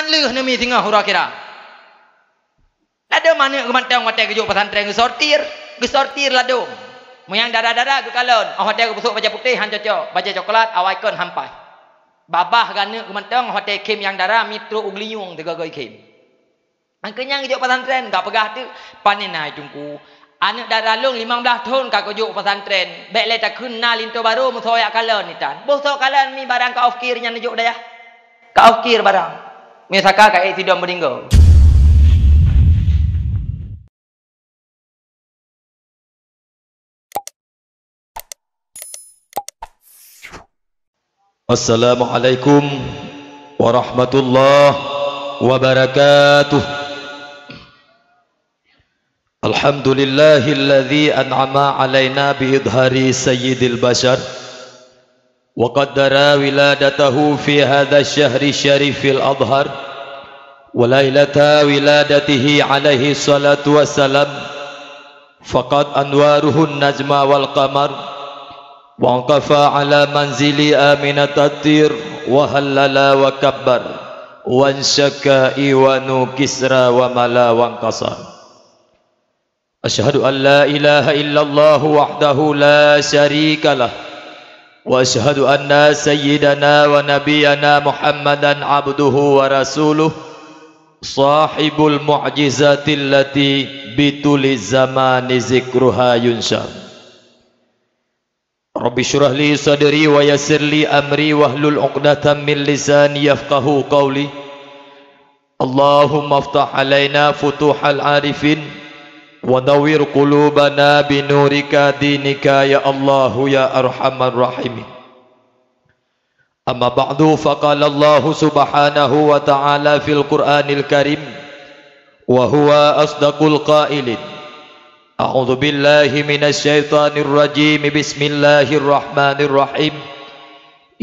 man leuh nemi tengah hura kira. Lado mana kemantang hotel kejuk pesantren gesortir lado. Moyang darah-darah ke kalon. Hotel ke busuk baca putih han cocok, baca coklat awai kon hampai. Babah gana kemantang hotel kem yang darah mitro ugliung tegagoi kem. Angkanya kejuk pesantren gak pegah tu panenai tungku. Anak darah long 15 tahun kak kejuk pesantren. Baik le tak kenal into baru musoyak kalon ni tan. Bosok kalon ni barang ka ofkir nya nejuk dah ya. Ka ofkir barang. Misaka ka tidak meninggal. Assalamualaikum warahmatullahi wabarakatuh. Alhamdulillahilladzi an'ama alaina biidhari sayyidil bashar wa qaddara wiladatahu fi hadha asyhari syarifil adhar wa lailata wiladatihi alaihi salatu wassalam faqad anwaruhun najma wal qamar wa qafa ala manzili aminatatir wa halala wa kabbar wa anshaka iwanu kisra wa mala wa qasar. Asyhadu an la ilaha illallah wahdahu la syarika lah wa asyhadu anna sayyidana wa nabiyyana Muhammadan abduhu wa rasuluh sahibul mu'jizatil lati bituli zamani zikruha yunshar. Rabbi syrah li sadri wa yassir li amri wahlul 'uqdatam min lisani yafqahu qawli. Allahumma aftah alaina futuhal arifin wa nawwir qulubana binurika dinika ya Allah ya arhamar rahimin. Amma ba'du, faqala Allah subhanahu wa ta'ala fil Qur'anil Karim wa huwa asdaqul qailin. A'udzu billahi minasy syaithanir rajim. Bismillahirrahmanirrahim.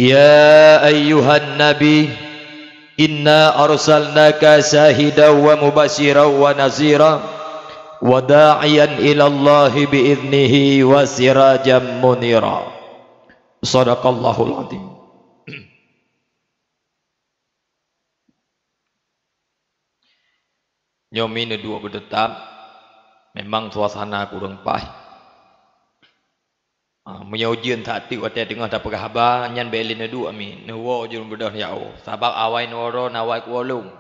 Ya ayyuhan nabi inna arsalnaka syahidan wa mubasyiran wa nazira wa da'iyan ila Allah bi'idnihi wa sirajan munira. Shadaqallahul azim. Nyomi ne dua berdetab memang suasana kurang pas. Menyaujian tak tiu ate tengah dapat khabar nyan belin ne dua mi ne wo jurun bedah ya o sabab awai noro nawai kuolung.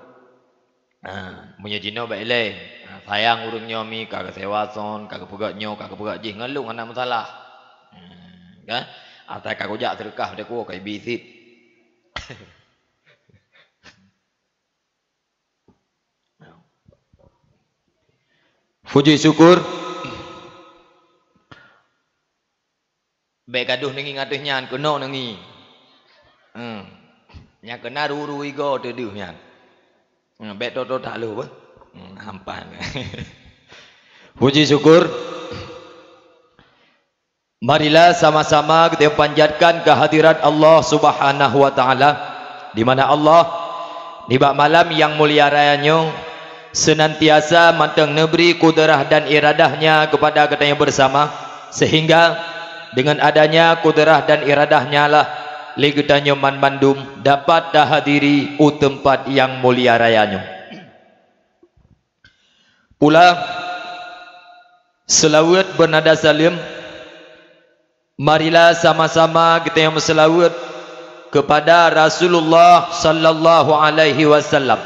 Menyajino baik le. Sayang urung nyomi kagak sewa son kagak pegak nyo kagak pegak jih ngelung anak masalah. Kan? Atai kagak jak terkah de ku kai bisit. Puji syukur baik gaduh nengi ngaduh nyan kena nengi. Nya kena ruru igo teduh nyan. Baik toto tak lu apa? Hampan. Puji syukur. Marilah sama-sama kita panjatkan kehadirat Allah Subhanahu wa taala, di mana Allah di bak malam yang mulia rayanya senantiasa manteng neberi kudrah dan iradahnya kepada kita yang bersama, sehingga dengan adanya kudrah dan iradahnya lah ligitanya man mandum dapat dihadiri tempat yang mulia rayanya. Pula selawat bernada salim, marilah sama-sama kita yang berselawat kepada Rasulullah sallallahu alaihi wasallam,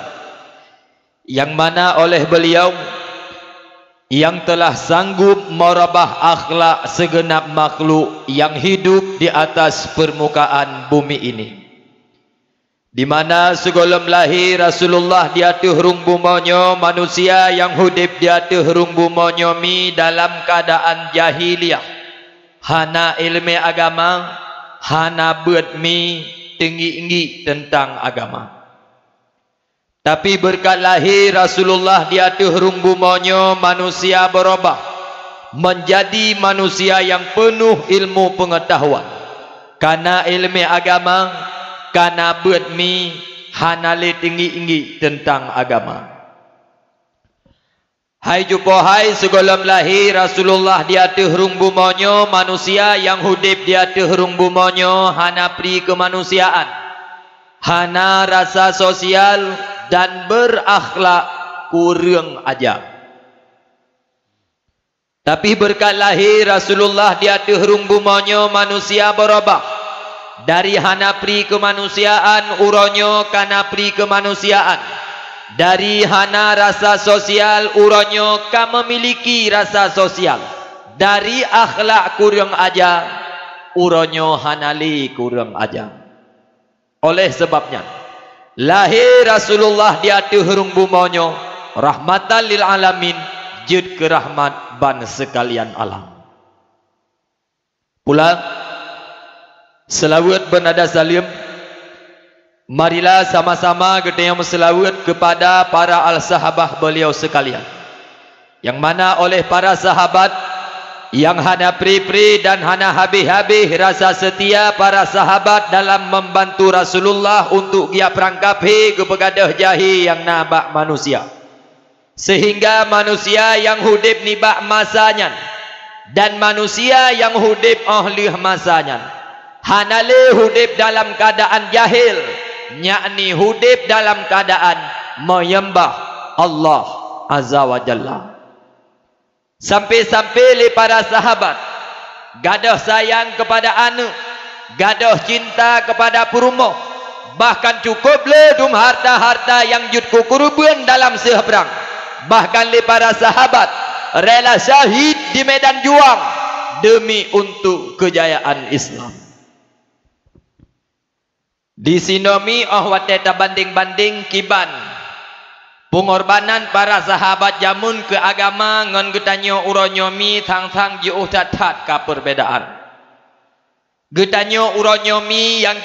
yang mana oleh beliau yang telah sanggup merubah akhlak segenap makhluk yang hidup di atas permukaan bumi ini, di mana sebelum lahir Rasulullah di atas rung bumonyo manusia yang hidup di atas rung bumonyo mi dalam keadaan jahiliyah, hana ilmu agama, hana buat mi tinggi-tinggi tentang agama. Tapi berkat lahir Rasulullah di atas rung bumonyo manusia berubah menjadi manusia yang penuh ilmu pengetahuan, karena ilmu agama, karena buat mi hanale tinggi-tinggi tentang agama. Hai jumpa hai sebelum lahir Rasulullah di atas rung bumonyo manusia yang hidup di atas rung bumonyo hana pri kemanusiaan, hana rasa sosial, dan berakhlak kurang ajar. Tapi berkat lahir Rasulullah di atas rumbumonyo manusia berubah. Dari hanapri kemanusiaan uronyo kanapri kemanusiaan. Dari hana rasa sosial uronyo ka memiliki rasa sosial. Dari akhlak kurang ajar uronyo hanali kurang ajar. Oleh sebabnya lahir Rasulullah di atas rumbumonyo rahmatan lil alamin jud ke rahmat ban sekalian alam. Pula selawat bernada salim, marilah sama-sama kita yang selawat kepada para al-sahabah beliau sekalian, yang mana oleh para sahabat yang hana pri-pri dan hana habis-habis rasa setia para sahabat dalam membantu Rasulullah untuk dia perangkapi ke pegadah jahi yang nabak manusia, sehingga manusia yang hudib nibak masanya dan manusia yang hudib ahlih masanya hanale hudib dalam keadaan jahil, yakni hudib dalam keadaan menyembah Allah Azza wa Jalla. Sampai-sampai le para sahabat gadah sayang kepada anak, gadah cinta kepada perumoh, bahkan cukup le dum harta-harta yang jud kukurubun dalam seberang. Bahkan le para sahabat rela syahid di medan juang demi untuk kejayaan Islam. Di sinomi ahwate banding-banding kiban pengorbanan para sahabat jamun ke agama ngon getanyo uronyomi thang-thang jauh tatat ka perbedaan. Getanyo uronyomi yang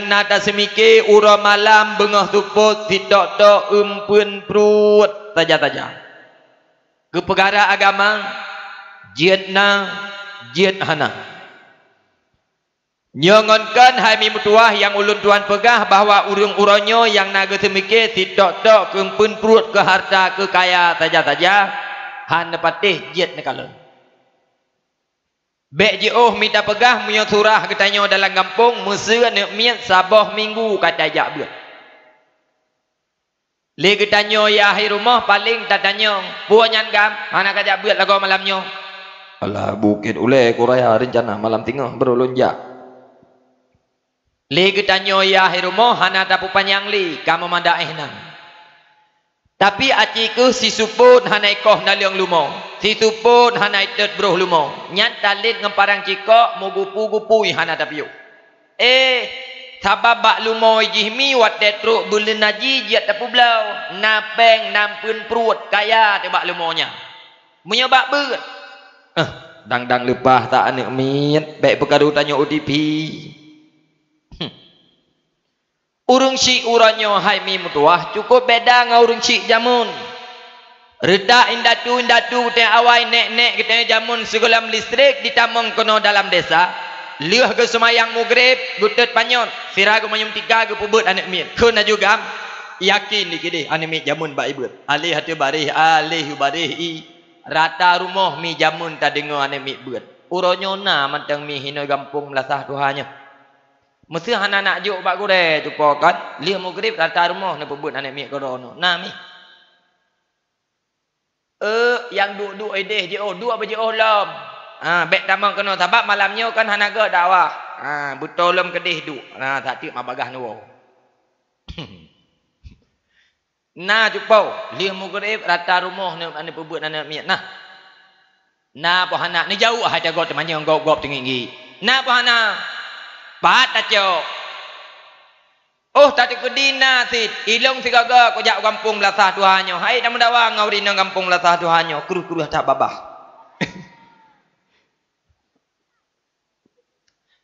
nada semike uro malam bengah tuput tidak tok umpun prut taja-taja. Ke perkara agama jidna jidhana. Nyongonkan hai mi mutuah yang ulun tuan pegah bahwa urung-uronyo yang naga semike tidak tok kempun perut ke harta ke kaya taja-taja han patih jid nekala. Bek jioh minta pegah munyo surah ketanyo dalam kampung mesra nek miat sabah minggu kata jak beut. Le ketanyo ya akhir rumah paling tatanyo puanyan gam ana kajak beut lagu malamnyo. Alah bukit ule kuraya rencana malam tengah berulunjak. Lagi tanyo ya hirumo hana tapu panjang li kamu manda ehna. Tapi aciku si supun hana ikoh naliong lumo, si supun hana itet broh lumo. Nyat talit ngemparang cikok mu gupu-gupui hana tapiu. Sabab lumo jihmi wat detruk bulan naji jiat tapu blau, napeng nampun perut kaya tebak lumonya. Menyebak beut. Dang-dang lepah tak anak mit, baik perkara tanya OTP. Urung syik uranyo hai mi mutuah cukup beda dengan urung syik jamun. Redak indatu te awai nek-nek kita jamun segulam listrik ditamong kono dalam desa. Liuh ke semayang maghrib gutet panyon. Sira ke mayum 3 ke pubut anak mit. Kena juga yakin ni kide anak mit jamun ba ibut. Alih hati barih i. Rata rumah mi jamun tak dengar anak mit buat. Uranyo na mantang mi hina gampung melasah Tuhannya. Mesti hana nak juk bak gure cupo kan liu maghrib rata rumah ne pebut anak mi korono nah mi yang duk edeh je duk apa je lom bek tamang kena sebab malamnya kan hana ga dakwah betul lom kedeh duk tak tik mabagah nu nah cupo liu maghrib rata rumah ne pebut anak mi nah po hana ni jauh ha jago temannya gop tinggi nah po hana Pat aco. Tadi kedina sit. Ilong sigaga ko jak kampung belasah Tuhanyo. Hai namun dawa ngau dina kampung belasah Tuhanyo. Kuru-kuru tak babah.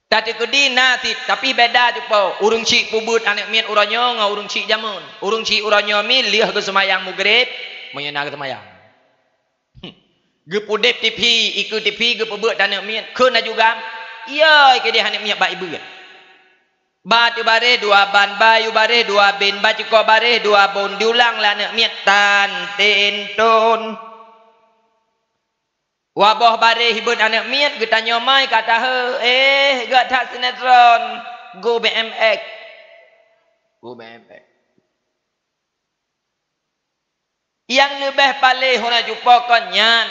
Tadi kedina sit. Tapi beda tu po. Urung cik pubut anak miat uranyo ngau urung cik jamun. Urung cik uranyo mi liah ke semayang maghrib. Menyena ke semayang. Gepudep tipi, ikut tipi gepubut anak miat. Kena juga. Ya, ke dia hendak miak baik beut. Batu bare 2 ban bayu bare 2 ben baju ko bare 2 bon diulang lah nak miak tan tenton. Wabah bare hibut anak miak getanyo mai kata gak tak sinetron go BMX. Go BMX. Yang lebih paling hona jumpa konyan.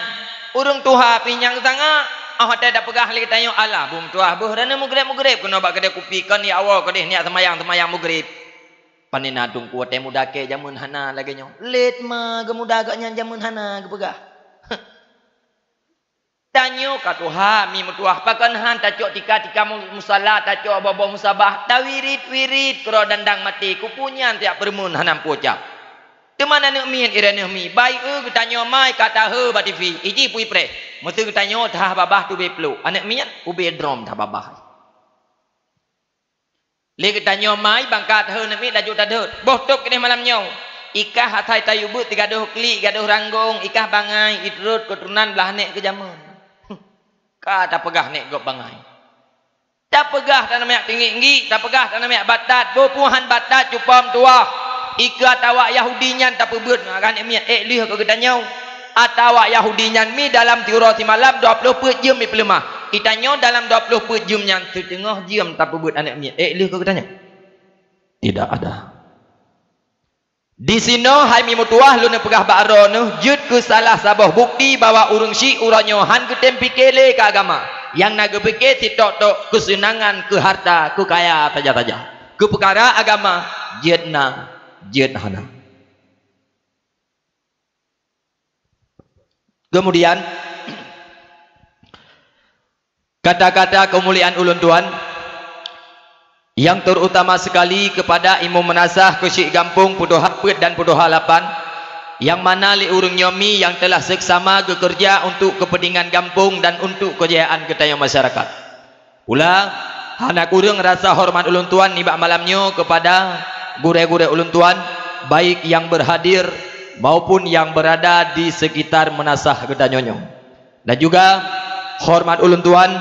Urung tuha pinyang sangat. Hotel dah pegah lagi tanya Allah. Bum tuah buh dana mugrib. Kena bak kedai kopi kan ni awal kedai niat semayang mugrib. Panina dung kuat temu dake jamun hana lagi nyo. Let ma gemuda agaknya jamun hana gepegah. Tanyo ka tuha mi mutuah pakan han tacok tika musala tacok bobo musabah tawirit kro dandang mati kupunyan tiap bermun hanam pocap. Temana nak mian irane mi bai tanyo mai kata he ba TV iji pui pre. Mesti tanyo tah babah tu be plu. Anak mian ube drom tah babah. Le tanyo mai bangkat he nak mi daju tadut. Boh tok kene malam nyo. Ikah hatai tayubut 3 kli 3 ranggong ikah bangai idrut keturunan belah nek ke jaman. Kata pegah nek gop bangai. Tak pegah tanah minyak tinggi, tak pegah tanah minyak batat, bupuhan batat cupam tuah. Ika tawak Yahudinya tak pebut kan minyak lih ke gedanyau. Atawak Yahudinya mi dalam tiurati malam 20 jam mi pelemah. Kitanya dalam 20 jam yang setengah jam tak pebut anak minyak lih ke gedanyau. Tidak ada. Di sini hai mi mutuah lu ne pegah ba'ro nu jud ku salah sabah bukti bahwa urung si uranyo han ku tempikele ke agama yang naga pikir titok-tok kesenangan ke harta ke kaya taja-taja ke perkara agama jedna jedhana. Kemudian kata-kata kemuliaan ulun tuan yang terutama sekali kepada Imam Menasah Kesyik Gampung Pudoh Hapet dan Pudoh Halapan yang mana li urung nyomi yang telah seksama bekerja untuk kepentingan kampung dan untuk kejayaan ketayang masyarakat. Pula anak urung rasa hormat ulun tuan nibak malamnya kepada gure-gure ulun tuan baik yang berhadir maupun yang berada di sekitar Menasah ketanyonyo. Dan juga hormat ulun tuan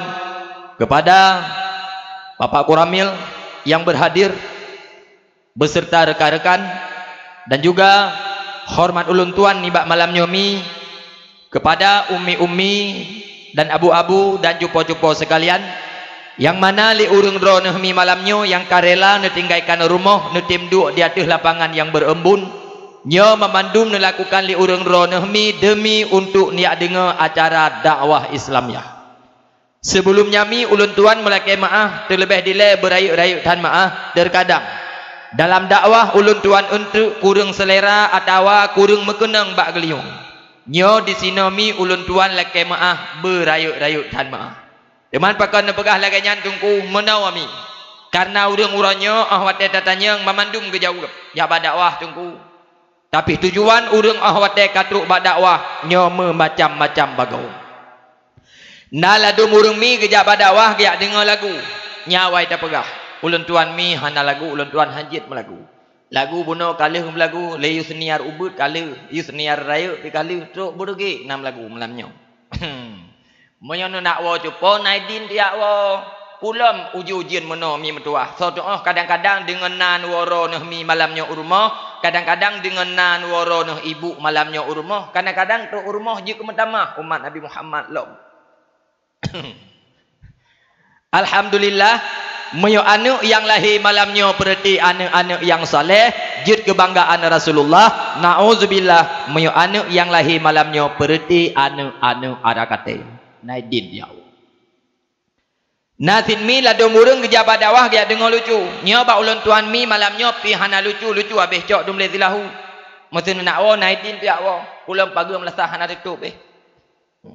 kepada Bapak Kuramil yang berhadir beserta rekan-rekan dan juga hormat ulun tuan nibak malam nyomi kepada umi-umi dan abu-abu dan jupo-jupo sekalian yang mana li urung dro nehmi malamnyo yang karela netinggaikan rumah netim duk di atas lapangan yang berembun nyo memandum melakukan li urung dro nehmi demi untuk niat dengar acara dakwah Islamiyah. Sebelumnya mi ulun tuan melakai maaf terlebih dile berayuk-rayuk tan maaf terkadang dalam dakwah ulun tuan untuk kurang selera atau kurang mekenang bak geliung nyo di sini mi ulun tuan lakai maaf berayuk-rayuk tan maaf teman pakan nepegah lagi nyantungku menawami karena urang-urangnya ahwate tatanya memandum ke jauh ya bak dakwah tungku tapi tujuan urang ahwate katruk bak dakwah nyo memacam-macam bagau. Nah ladum urung mi kejap badawah kejap dengar lagu nyawai tak pegah ulun tuan mi hana lagu ulun tuan hajit melagu lagu buno kalih melagu leyu seniar ubud kalih yu seniar raya pi kalih truk burugi 6 lagu malamnya menyono nak wo cupo naidin tiak wo pulam uji-ujian meno mi metuah so kadang-kadang dengan nan woro noh mi malamnya urmah kadang-kadang dengan nan woro noh ibu malamnya urmah kadang-kadang tu urmah je kemetamah umat Nabi Muhammad lo. Alhamdulillah meyo anu yang lahir malamnya berarti anak-anak yang saleh jid kebanggaan Rasulullah nauzubillah meyo anu yang lahir malamnya berarti anak-anak arakate naidin ya natin mi ladum urang kejabat dakwah dia dengar lucu nyo ba ulun tuan mi malamnya pi hana lucu habis cok dum le zilahu mesti nak wo naidin pi awo ulam pagi melasah hana tutup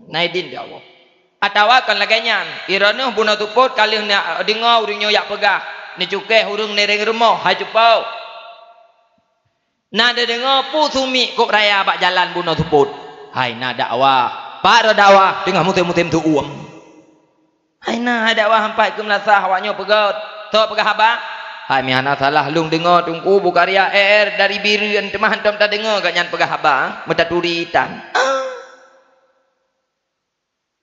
naidin ya Allah atawa kan laganya irano buna tuput kali nak dengar urangnya yak pegah ni cukai urang nereng rumah hai cupau na de dengar pu sumi kok raya bak jalan buna tuput hai na dakwah pak dakwah tengah mutim-mutim tu uang hai na dakwah hampai ke melasah awaknya pegat to pegah abang hai mi hana salah lung dengar tungku bukaria dari birian temah antum tak dengar gak nyan pegah abang meta turitan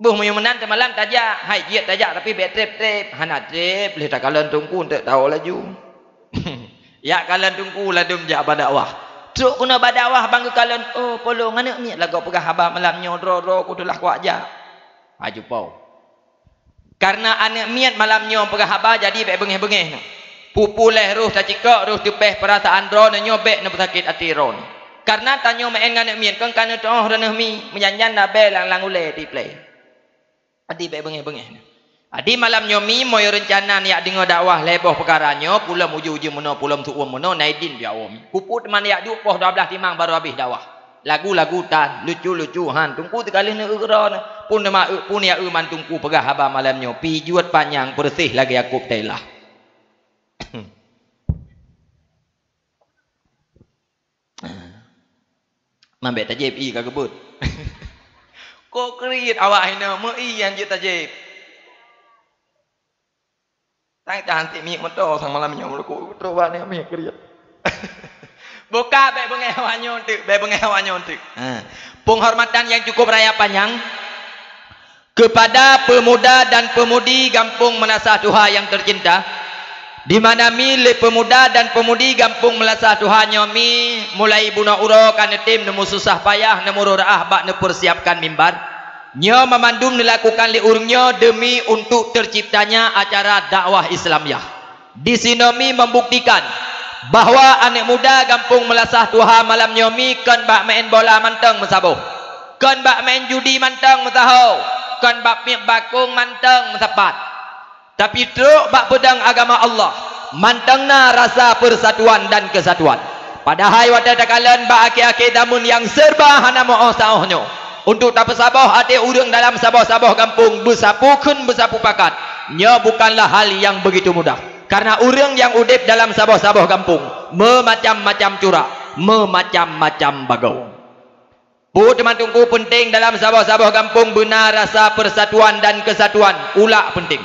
buh menyumenan temalam tajak hai jiat tajak tapi bet trip hana trip leh tak kalan tungku tak tahu laju ya kalan tungku ladum jak badakwah truk kuna badakwah bangga kalan oh polong anak ni lagu pegah haba malam nyodro ku telah kuat ja aju pau karena anak miat malam nyo pegah haba jadi bek bengeh-bengeh pupu leh ruh tak cikak ruh tepeh perasaan dro nyobek na sakit hati ron Karena tanyo main ngane mien kan kana toh ranah mi menyanyan nabe lang ule di play. Adi be bengeh-bengeh. Adi malam nyomi moy rencana ni dengo dakwah leboh perkaranyo pulam uju-uju meno pulam tu meno naidin dia om. Puput man yak du poh 12 timang baru habis dakwah. Lagu-lagu tan lucu-lucu han tungku tekali ne ura pun nama pun ya man tungku pegah haba malam nyo pi juat panjang bersih lagi Yakub tailah. Mambek tajib i ka gebut. Kok kriit awak hina me i yang je tajib. Tang cantik mi motor sang malam nyo ko troba ne mi kriit. Buka baik bengai awaknya untuk, baik bengai awaknya untuk. Penghormatan yang cukup raya panjang kepada pemuda dan pemudi Gampung Melasah Tuha yang tercinta, di mana milik pemuda dan pemudi Gampung Melasah Tuha nyomi mulai buna uro kan tim nemu susah payah nemu raah bak ne persiapkan mimbar. Nyo memandum dilakukan li urungnya demi untuk terciptanya acara dakwah Islamiah. Di sinomi membuktikan bahawa anak muda Gampung Melasah Tuha malam nyomi kan bak main bola manteng mesabuh, kan bak main judi manteng mesahau, kan bak miak bakung manteng mesapat. Tapi teruk bak pedang agama Allah, mantengna rasa persatuan dan kesatuan. Padahal wadah takalan bak aki-aki damun yang serba hana mo'o sa'ohnyo. Untuk tak bersabar hati urang dalam sabah-sabah kampung bersapu kun bersapu pakat. Nya bukanlah hal yang begitu mudah. Karena orang yang udip dalam sabah-sabah kampung memacam-macam curak, memacam-macam bagau. Bu teman tungku penting dalam sabah-sabah kampung benar rasa persatuan dan kesatuan ulak penting.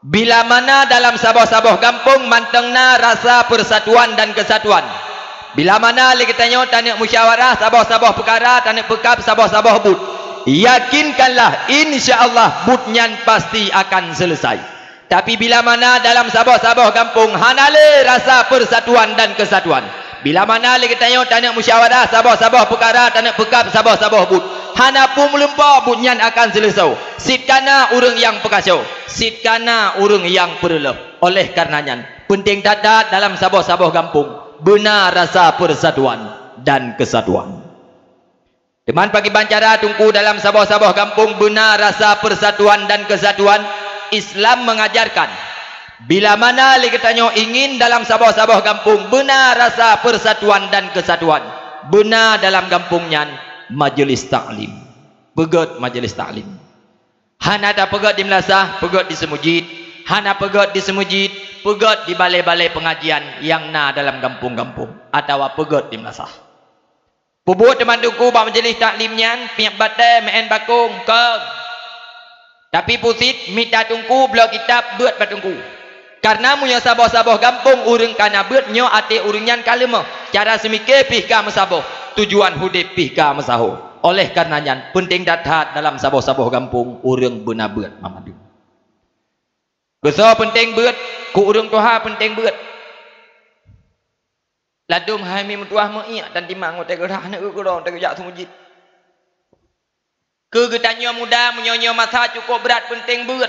Bila mana dalam sabah-sabah kampung mantengna rasa persatuan dan kesatuan. Bila mana lagi tanya tanik musyawarah sabah-sabah perkara tanik pekap sabah-sabah bud. Yakinkanlah insya-Allah budnyan pasti akan selesai. Tapi bila mana dalam sabah-sabah kampung hanale rasa persatuan dan kesatuan. Bila mana lagi tanya tanik musyawarah sabah-sabah perkara tanik pekap sabah-sabah bud. Hana pun melumpah bunyan akan selesai. Sitkana urang yang pekasau, sitkana urang yang perlu. Oleh karenanya penting dadat dalam sabah-sabah kampung benar rasa persatuan dan kesatuan. Teman pagi bancara tungku dalam sabah-sabah kampung benar rasa persatuan dan kesatuan. Islam mengajarkan bila mana lagi tanya ingin dalam sabah-sabah kampung benar rasa persatuan dan kesatuan, benar dalam kampungnya majlis taklim, pegat majlis taklim. Hana ada pegat di Melasah, pegat di Semujid. Hana pegat di Semujid, pegat di balai-balai pengajian yang na dalam kampung-kampung atau pegat di Melasah. Pubut teman tungku bak majlis taklimnya piak batai main bakung ke. Tapi pusit minta tungku blok kitab buat batungku. Karena munya sabah-sabah kampung urang kana buat nyo ate urungan kalema. Cara semikir pihka mesabah, tujuan hudip pihka mesaho. Oleh karenanya penting datat dalam sabah-sabah kampung urang benar buat mamadu. Besar penting buat ku urang Tuhan penting buat. Ladum hai mi mutuah maiak dan timang te gerah ne gerong te jak semujid. Kegetannya muda menyonyo masa cukup berat penting buat.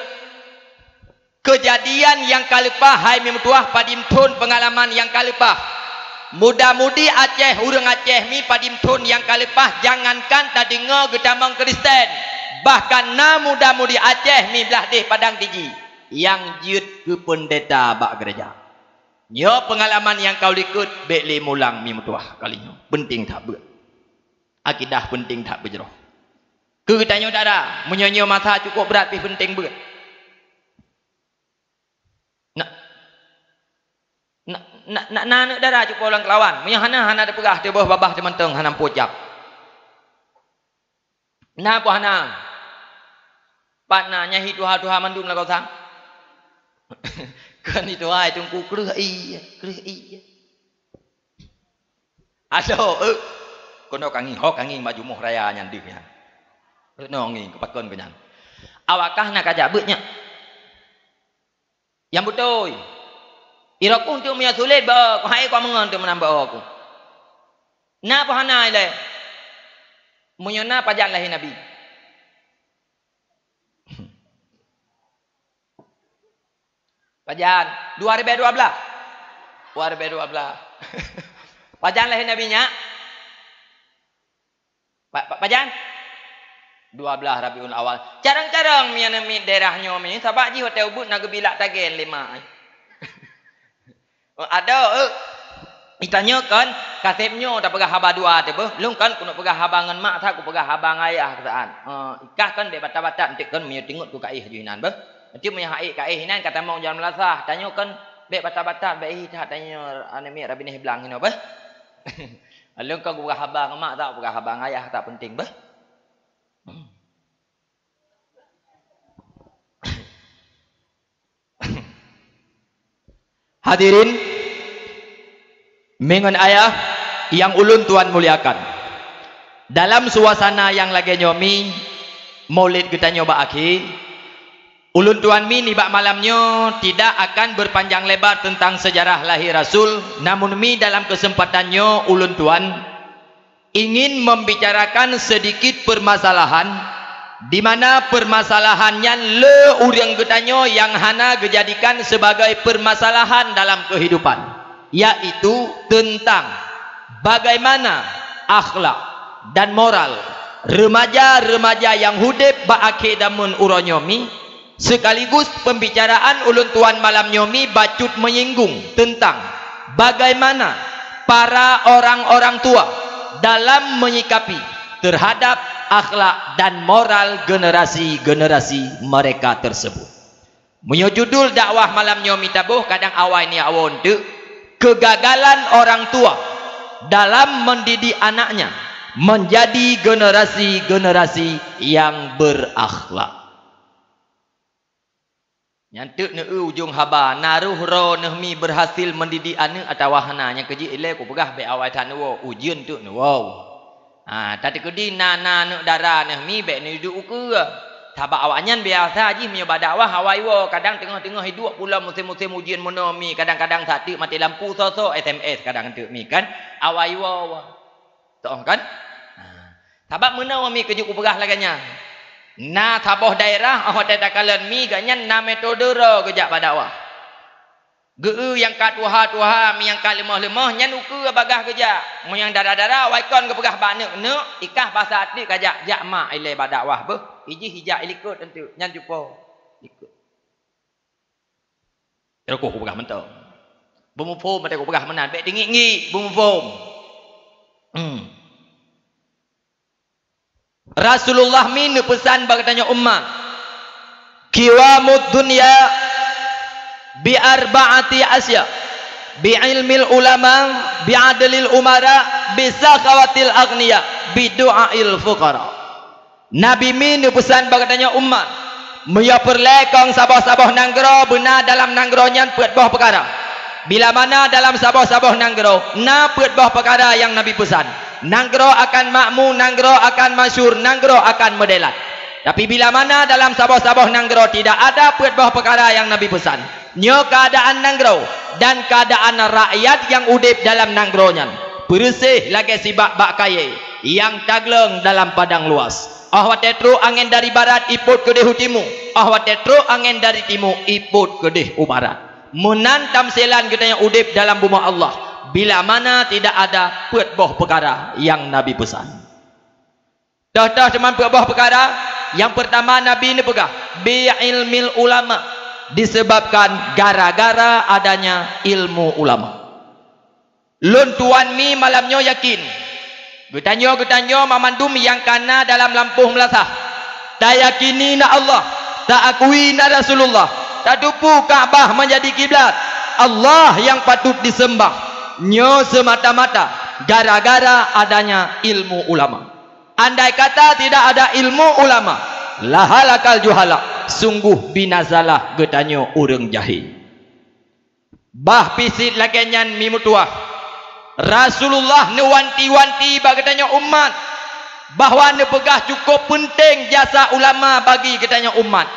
Kejadian yang kalepah hai mi mutuah padimtun pengalaman yang kalepah. Muda-mudi Aceh urang Aceh mi padimtun yang kalepah jangankan tak dengar gedamang Kristen. Bahkan na muda-mudi Aceh mi belah deh padang tiji yang jut ke pendeta bak gereja. Nyo pengalaman yang kau likut bekle mulang mi mutuah kalinya. Penting tak buat. Akidah penting tak berjeroh. Kegetanyo dara menyonyo masa cukup berat pi penting buat. Nak darah cukup orang kelawan. Punya hana ada pegah di bawah babah di menteng hana pojak. Nah apa hana? Patna nyahi tuha mandum lah kau sang. Kan itu ai tungku kereh iya. Aduh, kono kangi hok kangi baju moh raya nyandih ya. Nongi kepakon kenyan. Awakah nak ajak beutnya? Yang betul. Iraku untuk mia sulit ba, hai kau mengon tu menambah aku. Na apa hana ile? Munyona pajak lahi Nabi. Pajan 2012. 2012. Pajan lahir nabinya. Pajan 12 Rabiul Awal. Carang-carang mi daerahnya mi sabak ji hotel Ubud nak bilak tagen 5. Ada ditanya kan kasepnya tak pegah haba dua tu beh. Lung kan kuno pegah habangan mak tak ku pegah habang ayah ketaan. Ikah kan dek bata-bata entik kan mi tingut tu kaih juinan beh. Nanti mi haik kaih hinan kata mau jalan melasah. Tanya kan dek bata-bata baik tak tanya ane mi rabi ni bilang hino beh. Lung kan ku pegah habang mak tak pegah habang ayah tak penting beh. Hadirin mengen ayah yang ulun tuan muliakan. Dalam suasana yang lagi nyomi Maulid kita nyoba aki, ulun tuan mi ni bak malamnya tidak akan berpanjang lebar tentang sejarah lahir Rasul, namun mi dalam kesempatannya ulun tuan ingin membicarakan sedikit permasalahan di mana permasalahannya le urang getanyo yang hana dijadikan sebagai permasalahan dalam kehidupan, yaitu tentang bagaimana akhlak dan moral remaja-remaja yang hudip ba'ake damun uronyomi. Sekaligus pembicaraan ulun tuan malam nyomi bacut menyinggung tentang bagaimana para orang-orang tua dalam menyikapi terhadap akhlak dan moral generasi-generasi mereka tersebut. Menyujudul dakwah malam nyomi tabuh kadang awal ni awon tu kegagalan orang tua dalam mendidik anaknya menjadi generasi-generasi yang berakhlak. Nyantuk ne ujung haba naruh ro nehmi berhasil mendidik anak atau wahana yang keji ile ku pegah be awal tan wo ujian tu ne wow. Tadi kedi nana nuk darah nih mi bek ni duduk ke tabak awaknya biasa aja menyoba dakwah hawai wo kadang tengah-tengah hidup pula musim-musim ujian mono mi kadang-kadang satu mati lampu sosok SMS kadang tu mi kan awai wo toh kan tabak mono mi kejuk upegah laganya na taboh daerah hotel takalan mi ganyan na metode ro kejak dakwah geu yang kat tuha mi yang kat lemah-lemah nyan uku bagah kerja mu yang darah-darah waikon ke pegah banek ne ikah bahasa hati kajak jak mak ile badakwah beh iji hijak ilikut tentu nyan jumpa ikut roko ku pegah mentong bumu pom mate ku pegah menan bek tinggi bumu pom Rasulullah min pesan bagatanya ummah kiwamud dunya bi arba'ati asya bi ilmil ulama bi adlil umara bi sakawatil aghniya bi du'ail fuqara. Nabi min pesan bagatanya umat meya perlekong sabah-sabah nanggro benar dalam nanggronya peut boh perkara. Bila mana dalam sabah-sabah nanggro na peut boh perkara yang Nabi pesan, nanggro akan makmur, nanggro akan masyhur, nanggro akan medelat. Tapi bila mana dalam sabah-sabah nanggro tidak ada peut boh perkara yang Nabi pesan, nyo keadaan nanggro dan keadaan rakyat yang udip dalam nanggronya bersih lagi sibak bak kaya yang tagleng dalam padang luas. Watetru angin dari barat iput ke dehu timur, watetru angin dari timur iput ke dehu barat. Menantam selan kita yang udip dalam bumi Allah bila mana tidak ada peut boh perkara yang Nabi pesan. Dah teman peut boh perkara yang pertama Nabi ini pegah bi ilmil ulama, disebabkan gara-gara adanya ilmu ulama. Lun tuan mi malamnya yakin getanyo mamandum yang kana dalam lampuh melasah tak yakini na Allah, tak akui na Rasulullah, tak dupu Kaabah menjadi kiblat Allah yang patut disembah nyo semata-mata gara-gara adanya ilmu ulama. Andai kata tidak ada ilmu ulama lahalakal juhala, sungguh binasalah getanyo urang jahil. Bah pisit lakenyan mimutuah Rasulullah ne wanti-wanti bagatanya umat bahwa ne pegah cukup penting jasa ulama bagi katanya umat.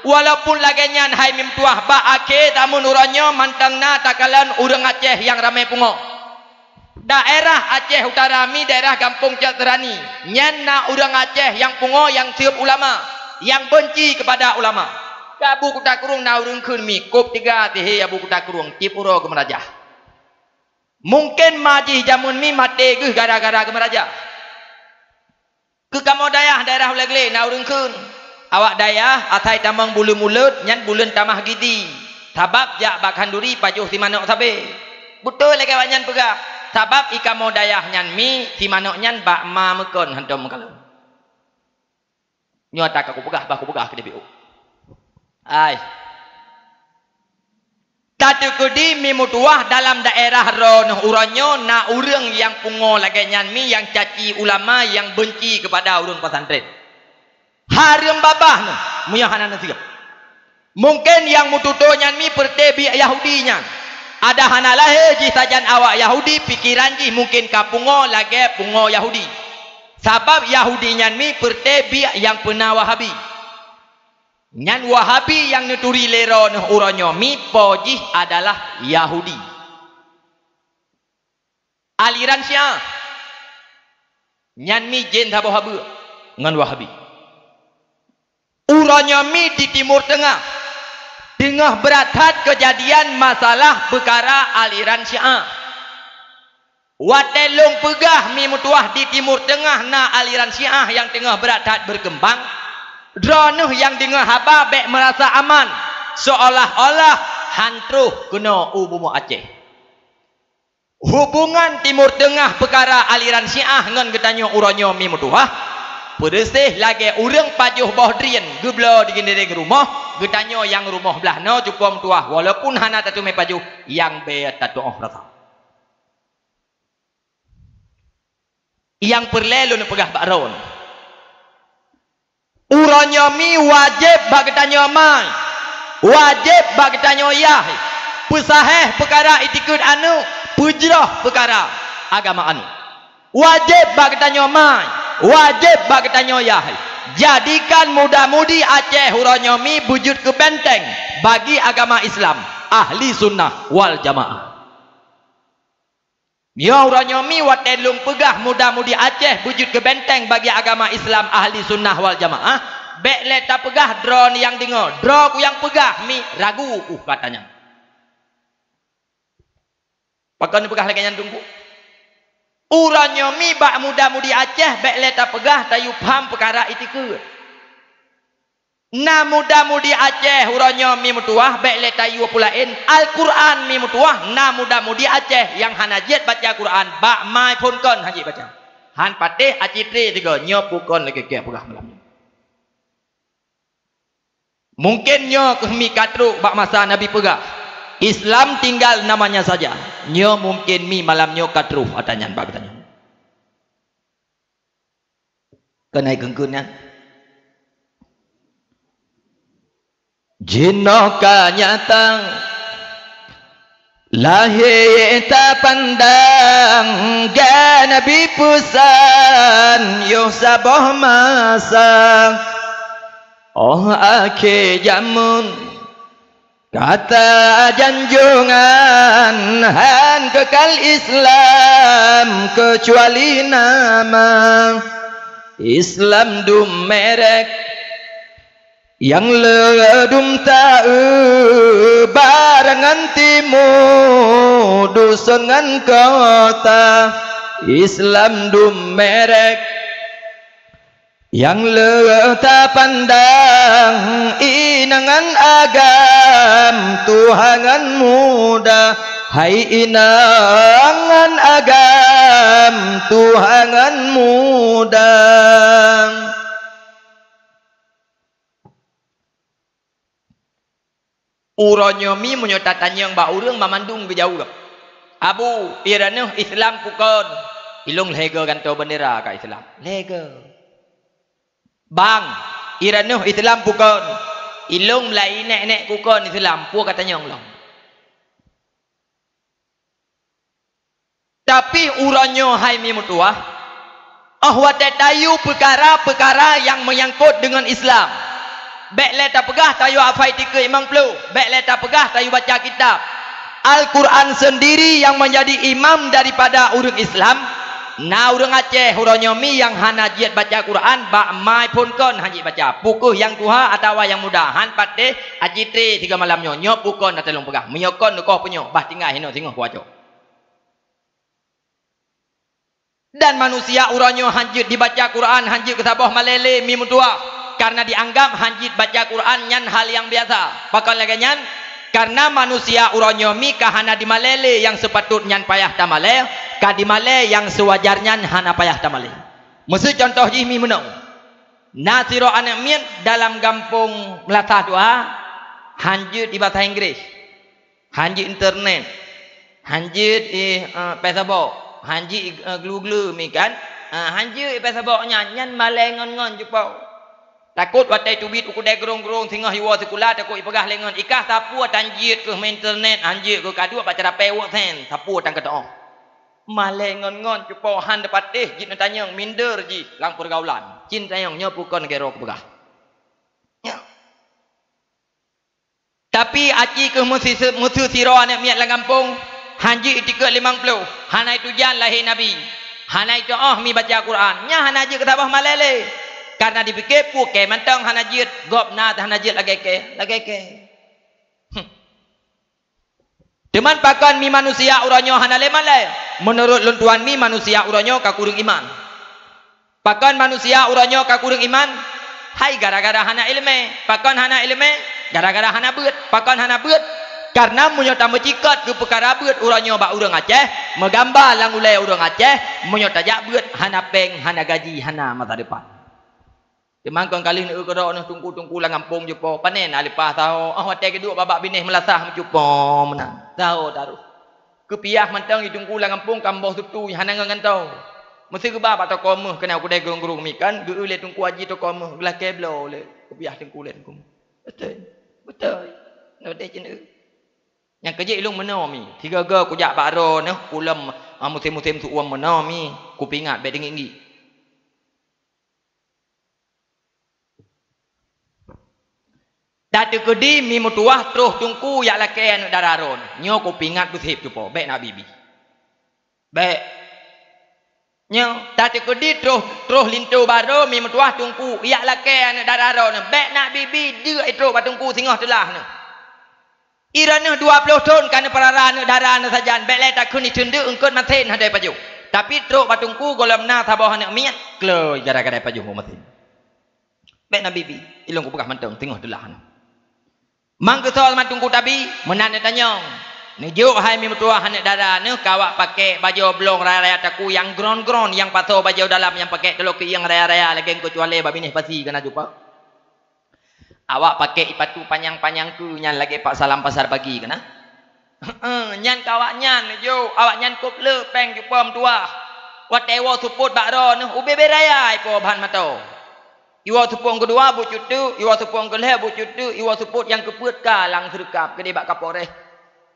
Walaupun lagenyan hai mimtuah ba ake tamun uranyo mantangna takalan urang Aceh yang ramai pungo. Daerah Aceh Utara mi daerah Kampung Caterani nyanna urang Aceh yang pungo yang siap ulama, yang benci kepada ulama. Abu Kuta Kurung na urang kun mi kop 3 tihe Abu Kuta Kurung Cipuro ke Merajah. Mungkin maji jamun mi mati ke gara-gara kemeraja. Ke kamu daerah uleg-le na urang kun. Awak dayah atai tamang bulu mulut nyan bulan tamah gidi. Sabab jak bakhanduri pajuh ti manok sabe. Betul lagi awak nyan pegah. Sabab ikamo dayah nyan mi ti manok nyan bak ma mekon hantom kalau. Nyo tak aku pegah bah aku pegah ke DPU. Ai. Tatu kudi mi mutuah dalam daerah rono uranyo na urang yang pungo lagi nyan mi yang caci ulama yang benci kepada urang pesantren. Haram babah no muyahanan siga. Mungkin yang mututo nyan mi pertebi Yahudi nyan. Ada hanalah ji sajan awak Yahudi pikiran ji mungkin kapungo lagi pungo Yahudi. Sabab Yahudi nyan mi pertebi yang pernah Wahabi. Nyan Wahabi yang nuturi lero noh uranyo mi pojih adalah Yahudi. Aliran Syiah. Nyan mi jen sabo habu ngan Wahabi. Uranyo mi di Timur Tengah. Tengah berathat kejadian masalah perkara aliran Syiah. Watelung pegah mi mutuah di Timur Tengah na aliran Syiah yang tengah berathat berkembang. Dronuh yang dengar haba bek merasa aman. Seolah-olah hantruh kena ubumu Aceh. Hubungan Timur Tengah perkara aliran Syiah ngan getanyo uranyo mi mutuah. Peresih lagi urang pajuh bohdrian geblo di gendering rumah getanyo yang rumah belah no cupom tuah walaupun hana tatu me pajuh yang be tatu oh rasa yang perlelu ne pegah bakron uranyo mi wajib bagi tanyo mai wajib bagi tanyo yah pesaheh perkara itikad anu pujrah perkara agama anu wajib bagi tanyo mai wajib bagi tanyo yah jadikan muda-mudi Aceh uranyo mi bujud ke benteng bagi agama Islam ahli sunnah wal jamaah. Ya uranyo mi watelung pegah muda-mudi Aceh bujud ke benteng bagi agama Islam ahli sunnah wal jamaah. Bek leta pegah drone yang dengar drone ku yang pegah mi ragu katanya. Pakai pegah lagi yang tunggu. Uranyo mi bak muda-mudi Aceh bek leta pegah tayu paham perkara itikad. Na muda-mudi Aceh uranyo mi mutuah bek leta yu pulain Al-Quran mi mutuah na muda-mudi Aceh yang hanajiat baca Quran bak mai pun kon haji baca. Han patih acitri tiga nyo pukon lagi ke pegah malam. Mungkin nyo kemi katru bak masa Nabi pegah. Islam tinggal namanya saja. Nyo mungkin mi malam nyo katru atanyan bak tanya. Kenai gengkunnya. Jinoka nyatang lahir tak pandang ga Nabi pusan yo saboh masa oh akhir jamun kata janjungan han kekal Islam kecuali nama Islam dum merek yang ledum ta'u barangan timu dusungan kota Islam dum merek yang leta pandang inangan agam Tuhangan muda hai inangan agam Tuhangan muda. Uranyo mi menyotatanya yang ba urang mamandung ke jauh gak. Abu pirana Islam pukon ilung lega ganto bendera ka Islam. Lega. Bang irana Islam pukon ilung lai nek-nek pukon Islam pu katanya Allah. Tapi uranyo hai mi mutuah ahwat tayu perkara-perkara yang menyangkut dengan Islam. Bek leta pegah tayu hafai tiga imam pelu. Bek leta pegah tayu baca kitab. Al-Quran sendiri yang menjadi imam daripada urang Islam. Na urang Aceh uranyo mi yang hanajiat baca Quran bak mai pun kon haji baca. Pukuh yang tuha atau yang muda. Han patih ajitri tiga malam nyo pukonatelung pegah. Menyokon nukoh punyo bah tinggal hino singoh puaco. Dan manusia uronyo hanjit dibaca Quran, hanjit ke sabah malele mi mutua. Karena dianggap hanjit baca Quran nyan hal yang biasa. Pakal lagi nyan. Karena manusia uronyo mi kahana di malele yang sepatutnya payah tamale. Ka di male yang sewajarnya hana payah tamale. Maksud contoh jih mi menang. Nasiro anak mian dalam kampung Melatah doa. Hanjit di bahasa Inggris. Hanjit internet. Hanjit di Facebook. Hanji glu-glu mi kan. Hanji pesaboknya nyan malengon-ngon jupau. Takut watai tubit uku dai gerong-gerong singah hiwa sekolah takut ipegah lengon ikah tapu tanjit ke internet hanji ke kadua baca dapai wak sen tapu tang kata malengon-ngon jupau han dapat jit tanya minder ji lang pergaulan cin tayang nya pukon gero pegah. Tapi aci ke musuh siro anak miat lang kampung. Hanji itika 50. Hana itu jan lahir Nabi. Hana itu mi baca Quran. Nya hana je ketabah malele. Karena dipikir puke mantang hana jit. Gop na hana jit lagi ke. Teman pakan mi manusia uranyo hana le malay. Menurut luntuan mi manusia uranyo kakurung iman. Pakan manusia uranyo kakurung iman. Hai gara-gara hana ilme. Pakan hana ilme. Gara-gara hana beut. Pakan hana beut. Karena menyota mecikat ke perkara beut uranyo bak urang Aceh, menggambar lang ulai urang Aceh, menyota jak beut hana peng, hana gaji, hana masa depan. Kemangkon kali ni ukara noh tungku-tungku lang kampung jupo panen alipah tahu. Hotel kedua babak binih melasah mencupo menang. Tahu taruh. Kepiah mantang ditungku lang kampung kamboh tutu hana ngantau. Mesti ke bab atau komeh kena aku dai gerung-gerung mi kan, ge le tungku haji to komeh gelah keblo le. Kepiah tungku le tungku. Betul. No dai cin yang kerja ilung menomi. Tiga ga kujak baro noh ulam musim-musim tu uam menomi. Kupingat be tinggi. Datu kedi mi mutuah terus tungku yak lake anu dararon. Nyo kupingat busip tu po. Be nak bibi. Be. Nyo datu kedi terus lintu baro mi mutuah tungku yak lake anu dararon. Be nak bibi dia terus batungku singah telah noh. Irana 20 tahun karena peraraan darah sajan belai tak kuni cendu engkau maten hadai paju tapi truk batungku golam na tabah anak miat kloi gara-gara paju maten be na bibi ilung ku pegah mantong tengah delahan mang ke soal matungku tabi menan tanyong ni juk hai mi mutua anak darah ne kawak pakai baju blong raya-raya taku yang gron-gron yang pato baju dalam yang pakai telok yang raya-raya lagi engkau cuale babinih pasi kena jumpa. Awak pakai ipatu panjang-panjang tu nyan lagi pak salam pasar pagi kena. Nyan kawak nyan jo awak nyan kop le peng ju pom tua. Wat ewo suput bakro ne ubebe raya ipo ban mato. Iwo supung kedua bu cutu, iwo supung keleh bu cutu, iwo suput yang keput kalang serkap gede bak kapore.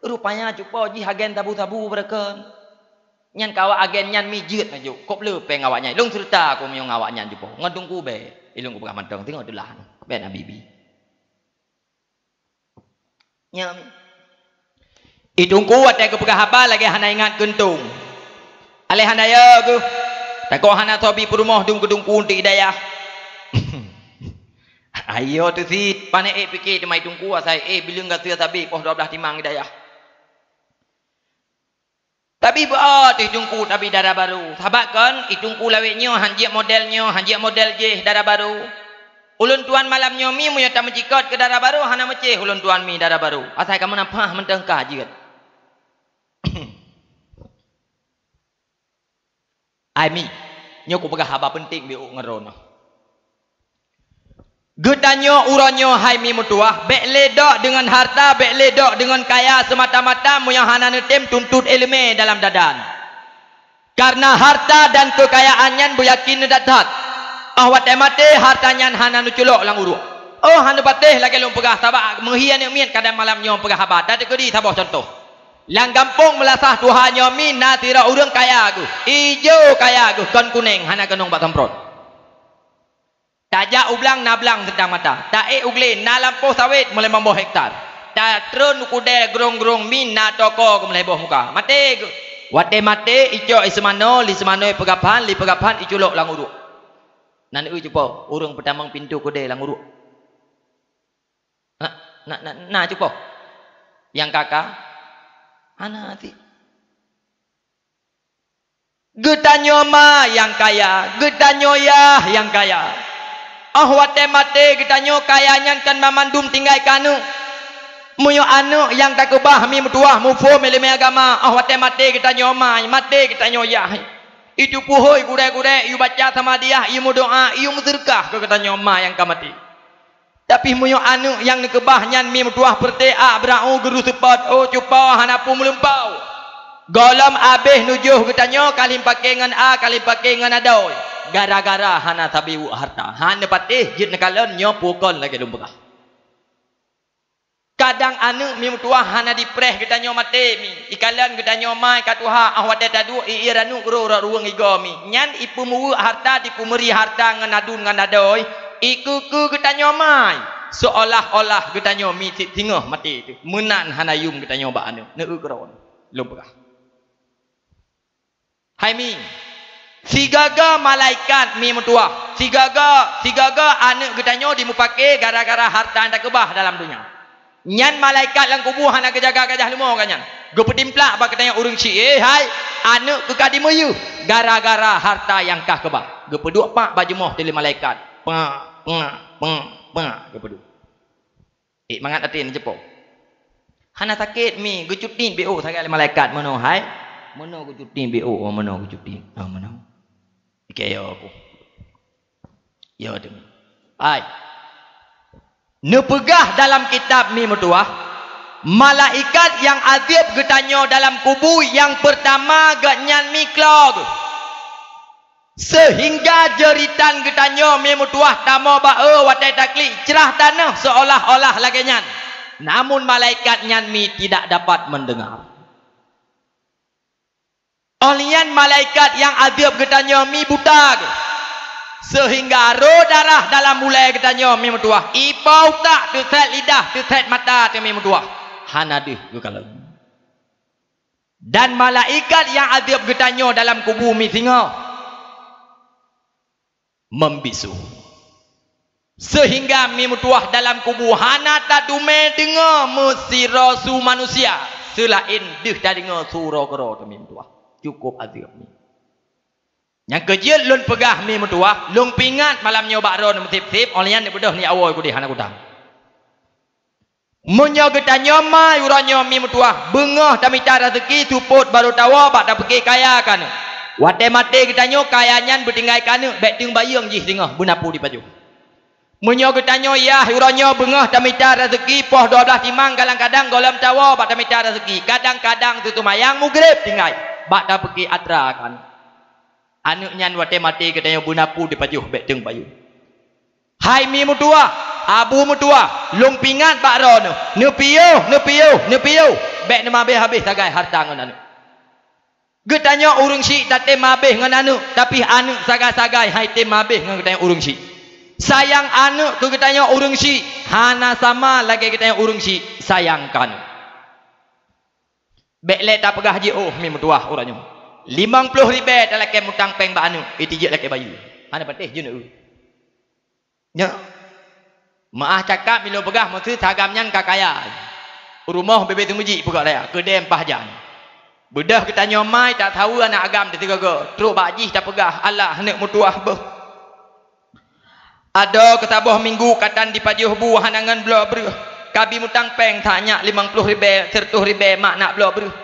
Rupanya cupo ji agen tabu-tabu mereka. Nyan kawak agen nyan mijit na jo. Kop le peng awak nyan. Long cerita aku miong awak nyan jupo. Ngadung ku be. Ilung ku pegah mantong tengok delah. Be na bibi. Nyam. Itungku watai ke pegah haba lagi hana ingat gentung. Alih hana ya ku. Takut hana tobi perumah dung gedungku untuk hidayah. Ayo tu si panek fikir temai tungku asai bila enggak sia tabi poh 12 timang hidayah. Tapi buat itungku tapi darah baru. Sahabat kan itungku laweknya hanjia model je darah baru. Ulun tuan malam nyomi muya tak menjikat ke darah baru hana meceh ulun tuan mi darah baru. Asal kamu nampak mentengkah jikat. Ai mi nyoku pegah haba penting bi ngerono. Gedanyo uranyo hai mi mutuah bek ledok dengan harta bek ledok dengan kaya semata-mata muya hana netem tuntut ilmu dalam dadan. Karena harta dan kekayaannya bu yakin datat. Awat mate hartanya hana nu culok lang uruk. Oh hanu pateh lagi lung pegah sabak menghian mian kadang malam nyom pegah habat. Tadi kedi sabah contoh. Lang kampung melasah Tuhan nyomi natira urang kaya aku. Ijo kaya aku kon kuning hana kenong bak semprot. Tajak ublang nablang sedang mata. Tak ugle na lampu sawit mulai membuah hektar. Tak trun kude gerong-gerong min na toko mulai buah muka. Mate wate mate ijo ismano li semano pegapan li pegapan iculok lang uruk. Nan cupo urang pertamang pintu kode lang uruk. Nah cupo. Yang kakak ana ti. Getanyo ma yang kaya, getanyo ya yang kaya. Wate mate getanyo kayanya kan mamandum tinggal kanu. Muyo anu yang tak kebah mi mutuah mufo meleme agama. Wate mate getanyo ma, mate getanyo ya. Itu puhoi gure-gure, you baca sama dia, you doa, you muzirkah ke getanyo ma yang kamati. Tapi muyo anu yang nekebah nyan mi mutuah pertea berau guru sepat oh cupa hanapu melempau. Golam abeh nujuh getanyo kalim pakai ngan a kalim pakai ngan adoi. Gara-gara hana tabiu harta. Hana patih jit nekalon nyo pukul lagi lumpah. Kadang anu mi mutuah hana dipreh getanyo mate mi. Ikalan getanyo mai katuha ahwate tadu iranu ro ruang igomi. Nyan ipu mu harta dipu meri harta ngan adun ngan adoi. Iku getanyo mai. Seolah-olah getanyo mi tingah mati itu. Menan hana yum getanyo ba anu. Neu kron. Lumpah. Hai mi. Sigaga malaikat mi mutuah. Sigaga anak getanyo dimupake gara-gara harta anda kebah dalam dunia. Nyan malaikat lang kubuh hana kejaga gajah lumau kanyan. Go pedimplak ba katanya urang si hai anak ke kadimayu gara-gara harta yang kah kebah. Go peduk pak baju moh tili malaikat. Pa go peduk. Mangat atin jepo. Hana sakit mi go cuti BO sagal malaikat mono hai. Mono go cuti BO mono go cuti. Mono. Ikayo aku. Ya demi. Hai. Nepegah dalam kitab mi mutuah. Malaikat yang azab getanyo dalam kubur yang pertama ganyan mi klog. Sehingga jeritan getanyo mi mutuah tamo ba watai takli cerah tanah seolah-olah lagi nyan. Namun malaikat nyan mi tidak dapat mendengar. Olian malaikat yang azab getanyo mi buta. Sehingga roh darah dalam mulai getanyo mi mutuah. Ipau tak terset lidah, terset mata tu mi mutuah. Hanadih kalau. Dan malaikat yang azab getanyo dalam kubur mi singa membisu. Sehingga mi mutuah dalam kubur hana tak dume dengar mesti rasu manusia selain dih tak dengar surah kero tu mi mutuah. Cukup azab ni. Yang kejil lun pegah mi mutuah, lung pingat malam nyoba ron sip-sip, olian bedah ni awal ku di hana kutang. Munyo getanyo mai uranyo mi mutuah, bengah tamita rezeki tuput baru tawa bak dak pergi kaya kan. Wate mate getanyo kayanyan bertinggai kan, bek ting bayang jih tengah bunapu di baju. Munyo getanyo ya uranyo bengah tamita rezeki poh 12 timang kadang-kadang golam tawa bak tamita rezeki, kadang-kadang tu mayang mugrib tinggai. Bak dah pergi atra kan. Anak nyan wate mati katanya bunapu di pajuh bek teng bayu. Hai mi mutua, abu mutua, lumpingan bak ron. Nepiyo. Bek nama habis sagai harta ngan anu. Getanya urung si tate mabeh ngan anu, tapi anu sagai-sagai hai te mabeh ngan getanya urung si. Sayang anu ke getanya urung si, hana sama lagi getanya urung si sayangkan. Bek le tak pegah je mi mutua uranyo. 50 ribu dalam kem mutang peng ba anu, itu je laki bayu. Hana patih je nak. Nya. Maah cakap bila pegah mesti sagamnya kakaya. Rumah bebe tumuji pegak dia, kedai pahjan. Bedah kita nyomai tak tahu anak agam dia tiga-tiga. Teruk bakji tak pegah Allah hendak mutuah beh. Ada ketabah minggu katan di pajuh bu hanangan belah beruh. Kabi mutang peng tanya 50 ribu, 100 ribu mak nak belah beruh.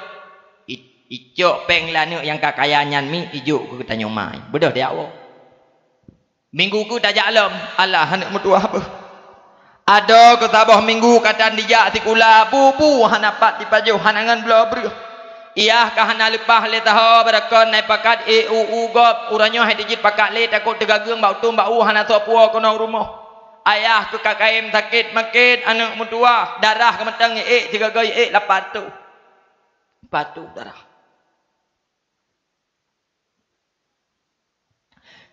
Icok peng lana yang kakayanyan mi ijuk ku kita nyomai. Bedah dia awak. Minggu ku tak jalam Allah hendak mutuah beh. Ada ketabah minggu katan dijak tikula bu hanapat di pajuh hanangan belah beruh. Iyah kahana lepah le tahu berakon naik pakat gop uranyo hai dijit pakat le takut tegagung bau tum bau hana tok puo kono rumah. Ayah ke kakaim sakit makit anak mutua darah kemetang tiga gai lapat tu. Patu darah.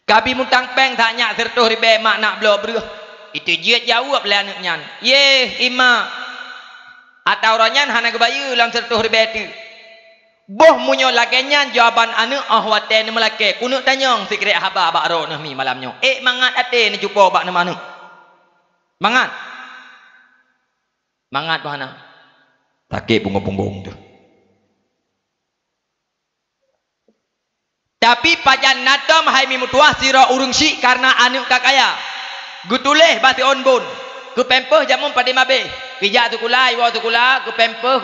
Kabi mutang peng tanya 100 ribu mak nak belah beruh. Itu dia jawab le anaknya. Ye ima. Atau orangnya hana kebayu dalam 100 ribu tu. Boh munyo lakenya jawaban anu ahwate ni melake kunuk tanyong sikret haba bak ro nah mi malamnyo mangat ate ni jumpa bak nama anu mangat bahana take bunga-bungung tu Tapi pajan natam hai mi mutuah sira urung si karena anu kakaya. Gutuleh bati onbun. Ke pempeh jamun pada mabe. Pijak tu kulai, wa tu kula, ke pempeh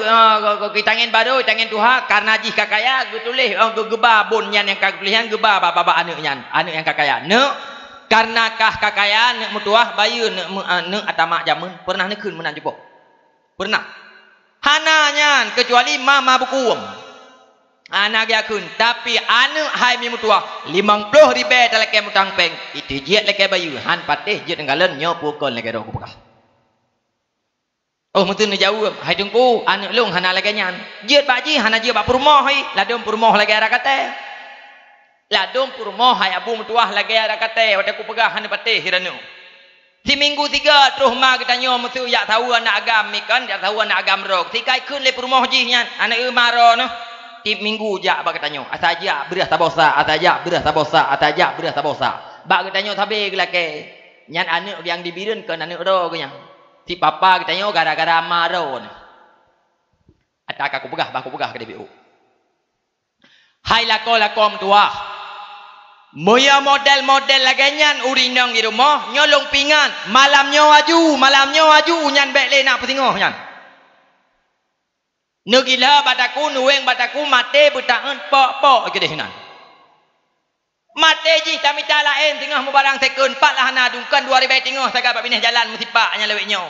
ke tangan baru, tangan tuha karena jih kakaya gutuleh geba bun yan yang kaklihan geba baba anu yan. Anu yang kakaya. Ne karena kah kakaya ne mutuah bayu ne atama jamun pernah nekeun menan jepok. Pernah. Hananya kecuali mama bukuum. Anak yakun tapi anu hai mi mutuah 50 ribu teleke mutang peng itu jiat leke bayu han patih jiat ngalen nyo pukul leke ro kupakah. Oh mutun jauh hai tungku anu lung hana leke nyan jiat baji hana jiat ba purmoh hai ladom purmoh leke ara kate ladom purmoh hai abu mutuah leke ara kate wate kupakah han patih hiranu si minggu 3 terus ma kita nyo mutu yak tahu anak agam mikan yak tahu anak agam rok tikai kun le purmoh ji nyan anak maro no ti minggu jak bak tanyo asaja beras tabosa asaja beras tabosa asaja beras tabosa bak tanyo tabe gelake nyan anak yang dibireun ke anak ro ke yang si papa tanyo gara-gara maron ataka aku pegah ke DPU hai lako tua moya model lagi nyan urinang di rumah nyolong pingan malamnya aju nyan bek le nak pesingoh nyan negila bataku nueng bataku mate butaun pok ke dehinan mate ji kami calaen tengah mubarang sekun pak lah hana dungkan 2000 tengah saga bab bineh jalan musipaknya lewek nyo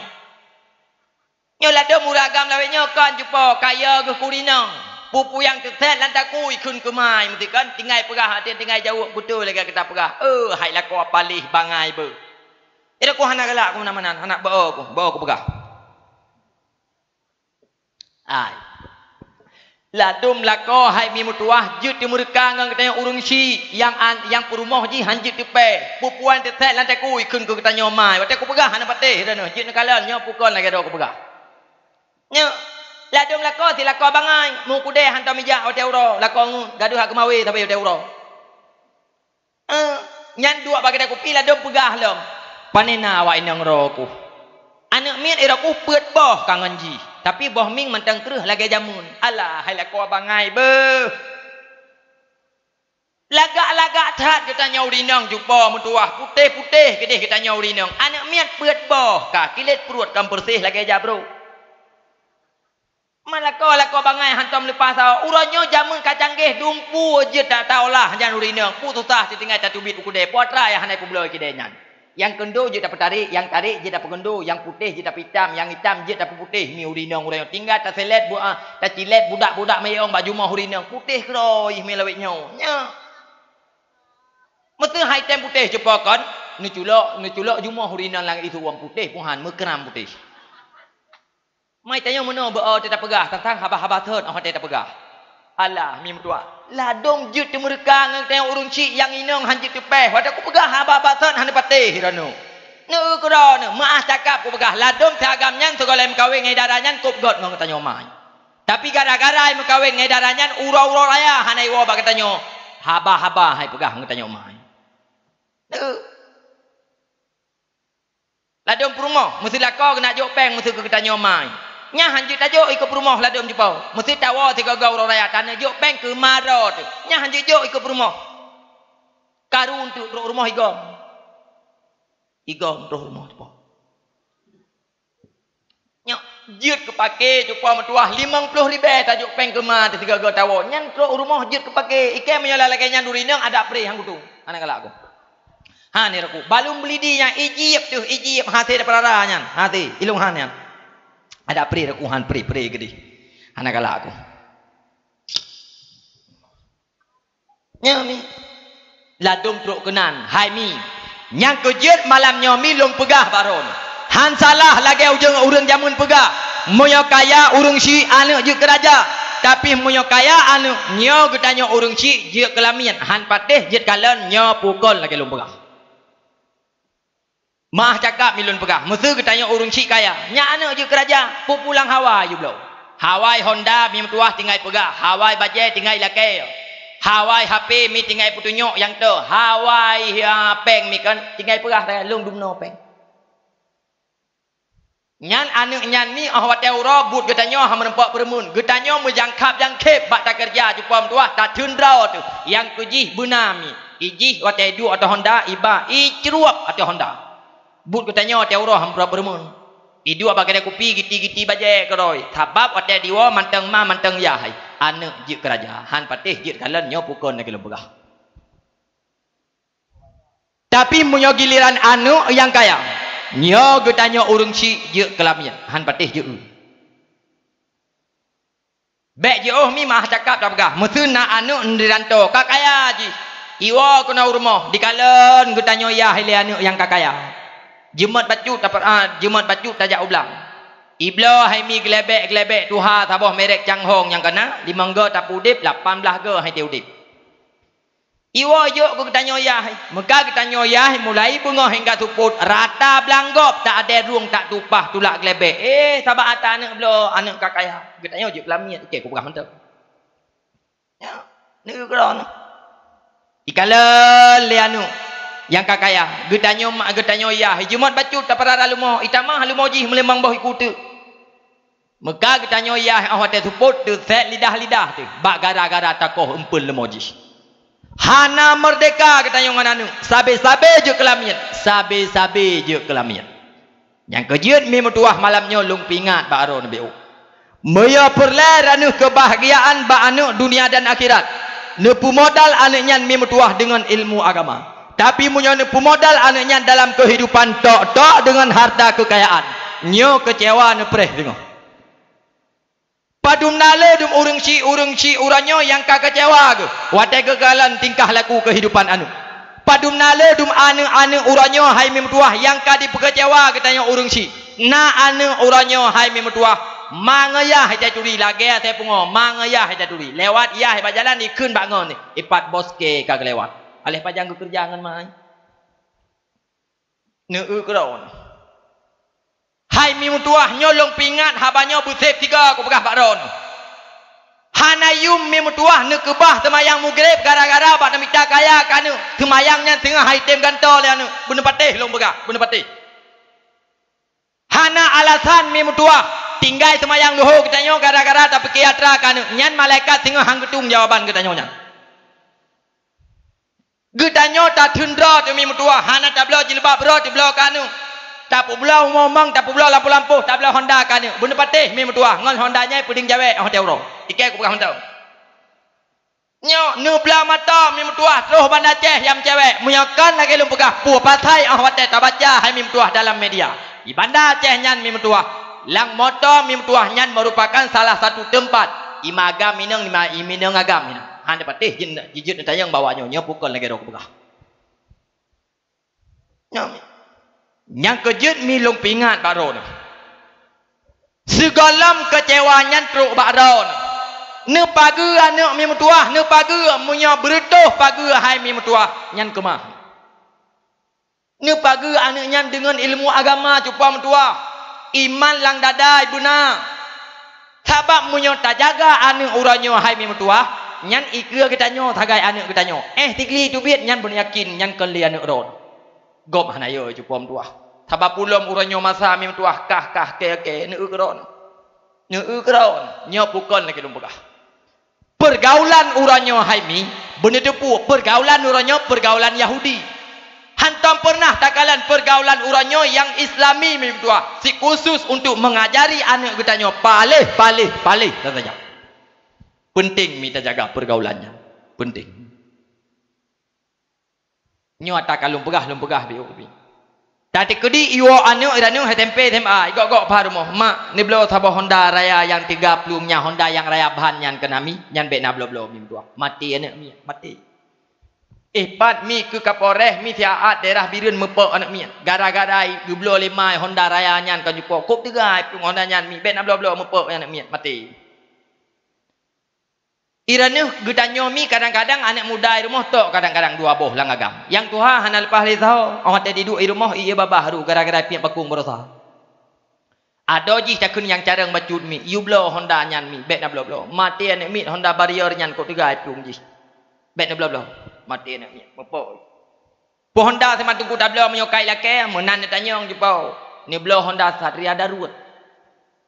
lah do muragam lewek nyo kan jupo kaya ke kurinang pupu yang tetet lantaku ikun kemai mesti kan tinggal pegah hati tinggal jauh betul lagi kita pegah hai lah kau palih bangai be ira ku hana galak ku mana anak bawa ku pegah ai ladum lako hai mi mutuah jut timurka ngang katanya urung si yang perumoh ji hanjut tepe pupuan tetek lantai ku ikun ku katanya mai wate ku pegah hana patih dan jut nakalan nyo pukul lagi do ku pegah nyo ladum lako ti lako bangai mu kude hantam mija wate euro lako gaduh hak mawe tapi wate euro nyan dua bagi aku pi ladum pegah lom panena wa inang roku anak mian ira ku peut boh kangen ji tapi boh ming mentang kereh lagi jamun alah hai lako bangai be lagak tat kita nyau rinang jumpa mutuah putih kedih kita nyau rinang anak mian peut boh ka kilet perut kam bersih lagi jabro malako bangai hantam lepas uranyo jamun kacanggih dumpu je tak taulah jan urinang putusah ditinggal tatubit ukude potra yang hanai kubloi kidenyan yang kendo je dapat tarik yang tarik je dapat kendo yang putih je dapat hitam yang hitam je dapat putih mi urinang tinggal tak selet tak cilet budak-budak mayong baju mah urinang putih kroi mi lawetnyo nya mesti hai tem putih jepakan ni culok jumah urinang lang itu wang putih puhan mekeram putih mai tanya meno beo tidak pegah tentang haba-haba thon oh tidak pegah alah mi mutua ladom jut temurka ngang tanya urung cik yang inong hanjit tepeh wadah ku pegah haba-haba thon hana patih rano ne ukrono maah cakap ku pegah ladom tagam nyan segala mkawin ngai daranyan kup got ngang tanya mai tapi gara-gara mkawin ngai daranyan ura-ura raya hana iwo bak tanya haba-haba hai pegah ngang tanya mai ladom prumoh mesti lako kena jok peng mesti ke tanya mai nya hanjut tajuk ikut rumah ladum jepau mesti tawa tiga gaul raya tanah jok peng ke marot nya hanjut jok ikut rumah karun tu rumah igom roh rumah jepau nya jut kepake jepau metuah 50 ribu tajuk peng ke mar tiga gaul tawa nya rumah jut kepake ikan menyola lagi nya durinang ada pre hang kutung anak galak aku ha ni aku balum beli di yang ijib hati ada perara nyan hati ilung han nyan ada pri aku han pri gede anak galak aku nya mi ladum truk kenan hai mi nyang kejet malam nyomi lung pegah baron han salah lagi ujung urang jamun pegah moyo kaya urung si anak je keraja tapi moyo kaya anak nyo getanyo urung si je kelamian han patih jet kalan nyo pukul lagi lung pegah mah cakap milun pegah mesti ketanya urung cik kaya nya anak je keraja pulang Hawaii you blow Hawaii Honda mi tuah tinggal pegah Hawaii bajet tinggal lakai Hawaii HP mi tinggal putunyok yang tu Hawaii peng mi kan tinggal pegah lung dumno peng Nyan anak nyan mi awat euro but getanyo ha menempak permun. Getanyo menjangkap jangkep bak tak kerja jupam tuah tak tundrau tu. Yang kujih bunami. Ijih wat edu atau Honda iba icruap atau Honda. But getanyo at euro ha menempak permun. Idu abak kena kopi giti-giti baje keroi. Sabab wat diwa manteng ma manteng ya hai. Anak je keraja. Han patih je kalan nyo pukon nak lebah. Tapi munyo giliran anak yang kaya. Nyo getanyo urung si je kelamian. Han patih je. Bek je mi mah cakap tak pegah. Mesin nak anu ndiranto kakaya ji. Iwa kena rumah dikalen getanyo ya hile anu yang kakaya. Jemat baju jemat baju tajak ublang. Iblo hai mi gelebek tuha tabah merek Changhong yang kena 5 ge tapu udip 18 ge hai te udip. Iwa yo ko getanyo ya. Maka getanyo ya mulai bengah hingga tuput rata belanggop tak ada ruang tak tupah tulak gelebek. Sabak ata anak belo anak kakaya. Getanyo je kelamian okey ko pegah mantap. Ya, ni keron. Ikala le anu yang kakaya getanyo mak getanyo ya jumat bacu tak parara lumo itamah lumo ji melembang bau ikutu. Maka getanyo ya awat tuput tu set lidah-lidah tu. Bak gara-gara takoh empun lumo ji. Hana merdeka getanyo ngan anu. Sabe-sabe je kelamian. Sabe-sabe je kelamian. Yang kejut mi metuah malamnya lung pingat ba aro nabi. Meya perler anu kebahagiaan ba anu dunia dan akhirat. Nepu modal anaknya mi metuah dengan ilmu agama. Tapi munyo nepu modal anaknya dalam kehidupan tok-tok dengan harta kekayaan. Nyo kecewa nepreh dengoh. Padum nale dum urung si uranyo yang kecewa ke. Wate kegagalan tingkah laku kehidupan anu. Padum nale dum anu uranyo hai mi metuah yang ka dipekecewa katanya urung si. Na anu uranyo hai mi metuah mangaya hai curi lage te pungo mangaya hai curi. Lewat ia hai berjalan ni keun bangun ni. Ipat boske ka lewat. Alih pajang kerja ngan mai. Neu keron. Hai mi mutuah nyolong pingat habanyo busep 3 ko pegah bakron. Hanayum mi mutuah ne kebah temayang mugrib gara-gara bak namita kaya kanu. Temayangnya tengah hai tem gantol anu. Bener patih long pegah, bener patih. Hana alasan mi mutuah tinggal temayang luho ketanyo gara-gara tak pekiatra kanu. Nyan malaikat tengah hang getung jawaban ketanyo nya. Getanyo tak tundra tu mi mutuah hana tak belo jilbab bro tu belo kanu. Tak pulau ngomong, tak pulau lampu-lampu, tak pulau Honda kan. Bener patih mi metuah ngon Hondanya puding jawe hotel ro. Ikai ko pegah hotel. Nyo nu bela mata mi metuah terus bandar Aceh yang cewek. Munyakan lagi lu pegah pu patai hotel tak baca hai mi metuah dalam media. Di bandar Aceh nyan mi metuah. Lang motor mi metuah nyan merupakan salah satu tempat imagam minang minang agam ni. Hande patih jijit tayang bawanya nyo pukul lagi ro ko pegah. Nyo yang kejut mi long pingat baron. Segalam kecewanya truk baron. Ne pagi anak mi metuah, ne pagi munya bertuh pagi hai mi metuah nyan kemah. Ne pagi anaknya dengan ilmu agama cupa metuah. Iman lang dadai buna. Sabab munya tak jaga anak uranyo hai mi metuah, nyan ikir ketanyo tagai anak ketanyo. Tikli tu biat nyan pun yakin nyan keli anak ron. Gop hanayo cupa metuah. Sabab pulom uranyo masa mi metuah kah ke neu keron. Neu keron nyo pukon lagi dum pegah. Pergaulan uranyo haimi bener depu pergaulan uranyo pergaulan Yahudi. Hantam pernah takalan pergaulan uranyo yang Islami mi metuah. Si khusus untuk mengajari anak getanyo palih saja. Penting mi jaga pergaulannya. Penting. Nyo takalum pegah bi. Tadi kedi iwo anu iranu hai tempe tema igok parumoh mak ni belo sabah Honda raya yang 30 nya Honda yang raya bahan yang kenami nyan be na belo mi tua mati anak mi mati pat mi ke kapolres mi tiaat daerah Birun mepok anak mi gara-gara belo 5 Honda raya nyan kan jupo kop 3 pung Honda nyan mi be na belo mepok anak mi mati. Iranu getanyo mi kadang-kadang anak muda di rumah tok kadang-kadang 2 boh lang agam. Yang tuha hana lepas le tahu orang tadi duduk di rumah iya babah ru gara-gara piak bakung berosa. Ada ji takun yang carang bacut mi, you blow Honda nyan mi, bet na blow. Mati anak mi Honda barrier nyan kok 3 plung ji. Bet na blow. Mati anak mi, mepok. Po Honda sama tunggu tablo menyokai lake menan tanya orang jepau. ni belah Honda Satria Darurat.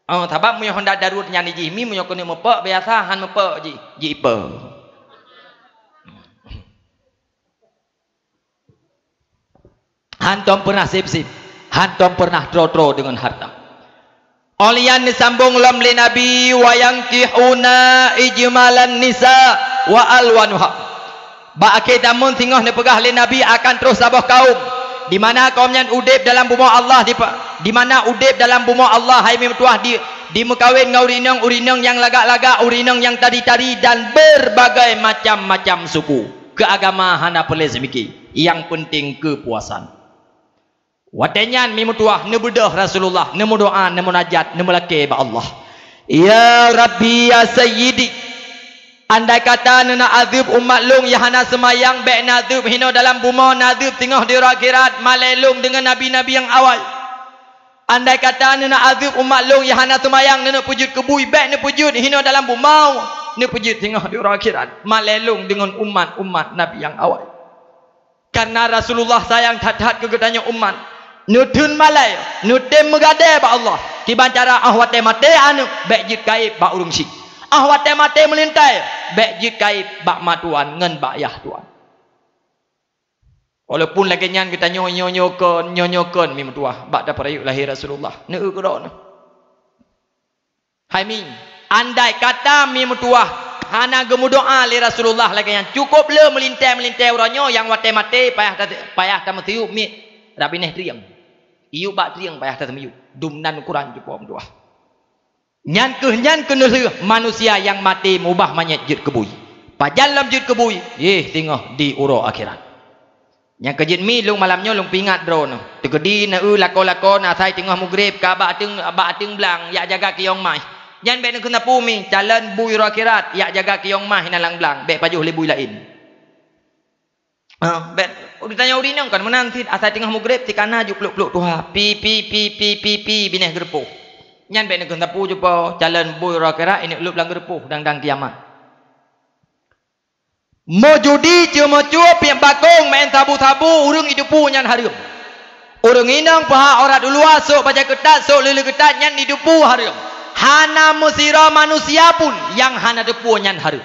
Sebab mu Honda Darurat nyan ji mi mu kena mepek biasa han mepek ji ipe. Han tom pernah sip-sip, han tom pernah tro-tro dengan harta. Olian disambung lam li nabi wa yankihuna ijmalan nisa wa alwanuha. Ba akitamun tingah ne pegah li nabi akan terus sabah kaum. Di mana kaumnya udip dalam bumi Allah di mana udip dalam bumi Allah hai metuah di mekawin ngau urinang yang lagak-lagak urinang yang tadi-tadi dan berbagai macam-macam suku keagama hana pelih semiki yang penting kepuasan watenyan metuah ne bedah Rasulullah ne doa ne munajat ne melake ba Allah ya Rabbi ya Sayyidi. Andai kata nena azib umat lung yang hana semayang baik nazib hino dalam bumi nazib tengah di akhirat malelung dengan nabi-nabi yang awal. Andai kata nena azib umat lung yang hana semayang nena pujud kebui baik ne pujud hino dalam bumi ne pujud tengah di akhirat malelung dengan umat-umat nabi yang awal. Karena Rasulullah sayang tat-tat kegetanya umat. Nutun malai nutem megade ba Allah. Kibancara ahwate mate anu baik jid gaib ba urung syik. Ahwate mate melintai baik jid gaib bak matuan ngen bak yah tuan. Walaupun lagi nyan kita nyonyokan mi metuah bak dapat ayuk lahir Rasulullah. Ne ukron. Hai mi, andai kata mi metuah hana gemu doa li Rasulullah lagi nyan cukup le melintai uranyo yang wate mate payah ta metiup mi rabi neh triang. Iu bak triang payah ta metiup. Dumnan ukuran jupo metuah. Nyan kena manusia yang mati mubah manyet jid kebui. Pajalam jid kebui, tengah di uro akhirat. Yang kejid mi lung malamnya lung pingat drone. Tegedi na lako na sai tengah mugrib ka ba ating belang ya jaga kiong mai. Nyan be kena pumi jalan bui uro akhirat ya jaga kiong mai nalang belang be pajuh le bui lain. Bet ditanya urinang kan menanti asai tengah mugrib tikana ju peluk-peluk tuha pi bineh gerpuh. Nyan be negeri tapu jumpa jalan bui rakira ini lup lang gerpuh dang kiamat. Mo judi cuma cuap yang bakong main tabu-tabu urung hidupu nyan harum. Urung inang paha orat ulu asuk baca ketat sok lele ketat nyan hidupu harum. Hana musira manusia pun yang hana depu nyan harum.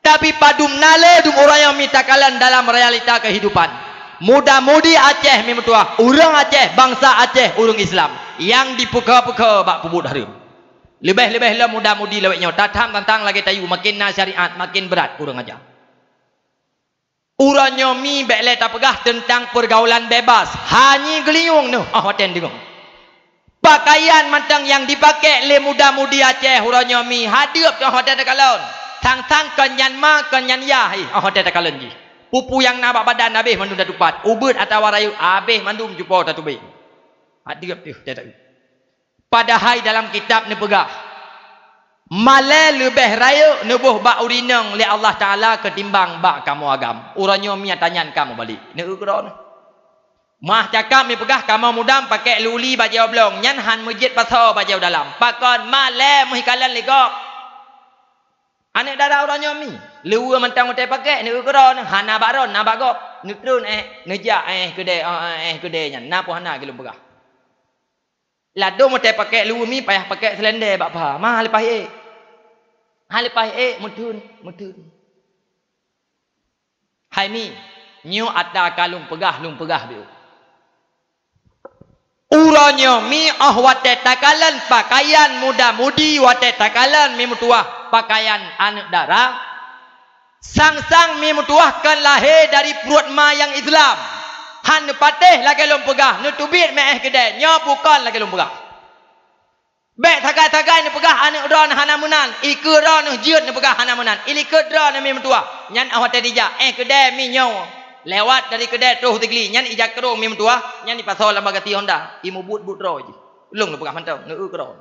Tapi padum nale dum orang yang minta kalian dalam realita kehidupan. Muda-mudi Aceh memetuah, urang Aceh, bangsa Aceh, urang Islam yang dipuka-puka bak pubut harum. Lebih-lebih lah muda-mudi leweknya. Tatam tentang lagi tayu makin na syariat makin berat urang aja. Urangnya mi bekle tak pegah tentang pergaulan bebas. Hanya geliung tu, hoten dengung. Pakaian mantang yang dipakai le muda-mudi Aceh urangnya mi hadiap tu hoten dekalon. Tang-tang kenyan ma kenyan ya, hoten dekalon ji. Pupu yang nabak badan habis mandum dah tupat. Ubud atau warayu habis mandum jumpa tak tubik. Hadirap tu tak. Padahal dalam kitab ni pegah. Malai lebih raya nebuh bak urinang li Allah Taala ketimbang bak kamu agam. Urangnya mi tanyan kamu balik. Ni ukron. Mah cakap mi pegah kamu mudam pakai luli bajau blong nyan han masjid pasau bajau dalam. Pakon malai muhikalan legok. Anak darah orangnya mi. Lewa mentang utai pakai ni ukron hana baron na bagop nutrun nejak kedai nya napa hana gelum pegah. Lado utai pakai lewa mi payah pakai selendar bak pa. Mah lepas mutun. Hai mi nyu ada kalung pegah lung pegah biu. Uranya mi wate takalan pakaian muda-mudi wate takalan mi mutuah pakaian anak darah. Sang-sang mi mutuahkan lahir dari perut ma yang Islam. Han patih lagi lom pegah, nu tubit meh kedai, nya bukan lagi lom pegah. Bek tagai-tagai ni pegah anak ron hana munan, ikut ron jiut ni pegah hana munan. Ilikut ron mi mutuah. Nyan awat dija, kedai mi nyaw. Lewat dari kedai terus tigli, nyan ijak kerong mi mutuah, nyan di pasal lembaga ti Honda, imu but roji. Lung ni pegah mantau, nu kerong.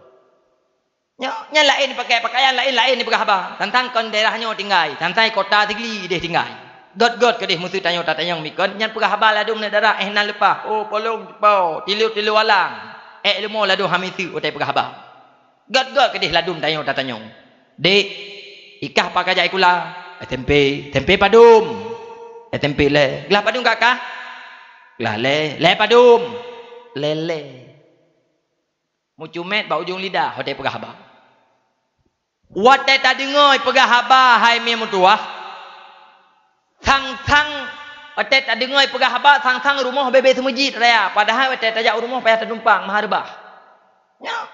Nya lain pakai pakaian lain ni pegah apa? Tantang kon daerahnya tinggal, tantang kota tigli deh tinggal. God ke deh musuh tanya mikon, nyan pegah apa ladum ni darah nan lepas. Oh polong pau, tilu walang. Lemo ladum hamitu utai pegah apa? God ke deh ladum tanya. Dek, ikah pakai jai kula, tempe padum. Tempe le, gelah padum kakak? Gelah le padum. Lele. Mucumet ba ujung lidah hotel pegah haba. Watai tak dengar pegah haba hai mi mutuah. Thang watai tak dengar pegah haba thang rumah bebe semujit raya. Padahal watai tajak rumah payah ternumpang maharebah. Ya.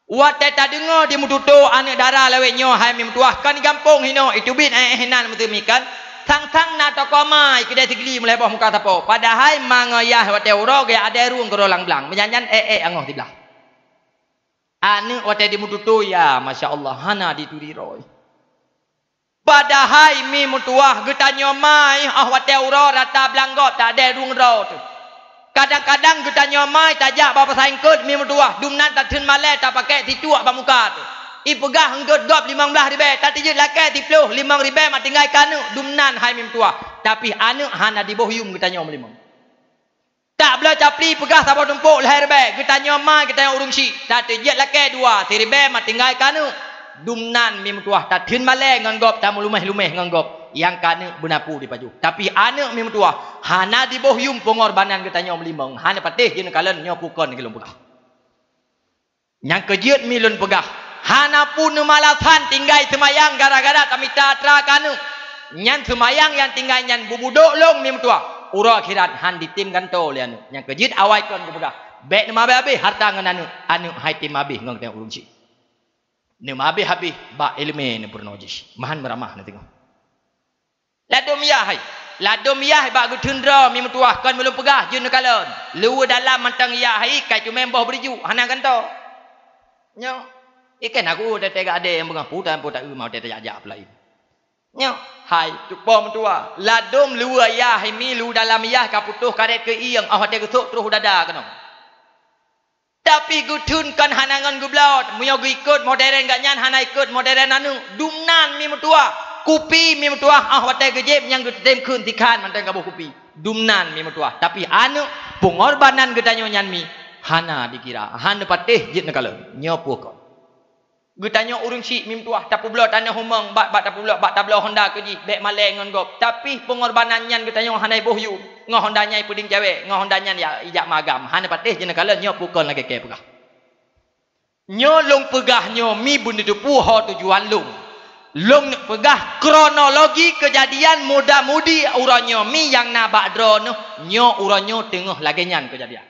Watai tak dengar dia mututu anak darah lewetnya hai mi mutuah kan gampung hino itu bit hinan mutumikan. Thang na tokomai kedai tigli mulai bawah muka tapo. Padahal mangayah watai uro gaya ada ruang kerolang belang. Menyanyan angoh di belah. Anu watai di mututu ya Masya Allah hana dituri roy. Padahal mi mutuah getanya mai watai uro rata belanggot tak ada ruang ro tu. Kadang-kadang getanya mai tajak bapa saingkut mi mutuah dumnan tak tun malai tak pakai tituak ba muka tu. I pegah enggot gop 15 ribu tak tijut lakai 10 5 ribu mak tinggal kanu dumnan hai mi mutuah. Tapi anu hana di bohyum getanya melimang. Tak boleh capli pegah sabah tumpuk lahir be. Kita nyoma kita yang urung si. Tak terjet lakai dua. Tiribe mat tinggal kanu. Dumnan mi mutuah. Tak tin malai nganggop. Tak lumeh-lumeh nganggop. Yang kanu benapu di baju. Tapi anak mi mutuah. Hana di bohyum pengorbanan kita nyom limang. Hana patih jenis kalian nyopukon ke lumpur. Yang kejut mi lun pegah. Hana pun malasan tinggal semayang gara-gara kami tatra kanu. Nyan semayang yang tinggal nyan bubuduk long mi mutuah. Ura akhirat han ditim ganto lian yang kejit awai kon ke pegah bek nama habis harta ngan anu hai tim habis ngong tengok urung ci ne habis ba ilmu ne purnojis mahan meramah ne tengok ladom yah ba gutundra mi mutuah kon belum pegah jun kalon lu dalam mantang ya hai kai tu member beriju hana ganto nyo ikan aku dah tega ade yang pegah putan tak mau tak ajak pelai nyo hai tupo mentua ladom lu ayah mi lu dalam ayah kaputuh karet ke iang awak dia getuk terus dada kena tapi gutun kan hanangan gublot muyo ikut modern gak nyan hana ikut modern anu dumnan mi mentua kupi mi mentua awak dia gejep yang getem kun tikan mantan kabuh kupi dumnan mi mentua tapi anu pengorbanan gedanyo nyan mi hana dikira hana patih jit nakala nyopo ko Gutanya urung si mim tuah tapu blot tanah humang bat tapu blot bat tablo Honda keji bek maleng ngon gop tapi pengorbanan nyan gutanya hanai bohyu ngo Honda nyai puding cewek ngo Honda nyan ya ijak magam hana patih jena kala nyo pukon lagi ke pegah nyo long pegah nyo mi bundu tupu ho tujuan long pegah kronologi kejadian muda-mudi uranyo mi yang nabak dro nyo uranyo tengah lagi nyan kejadian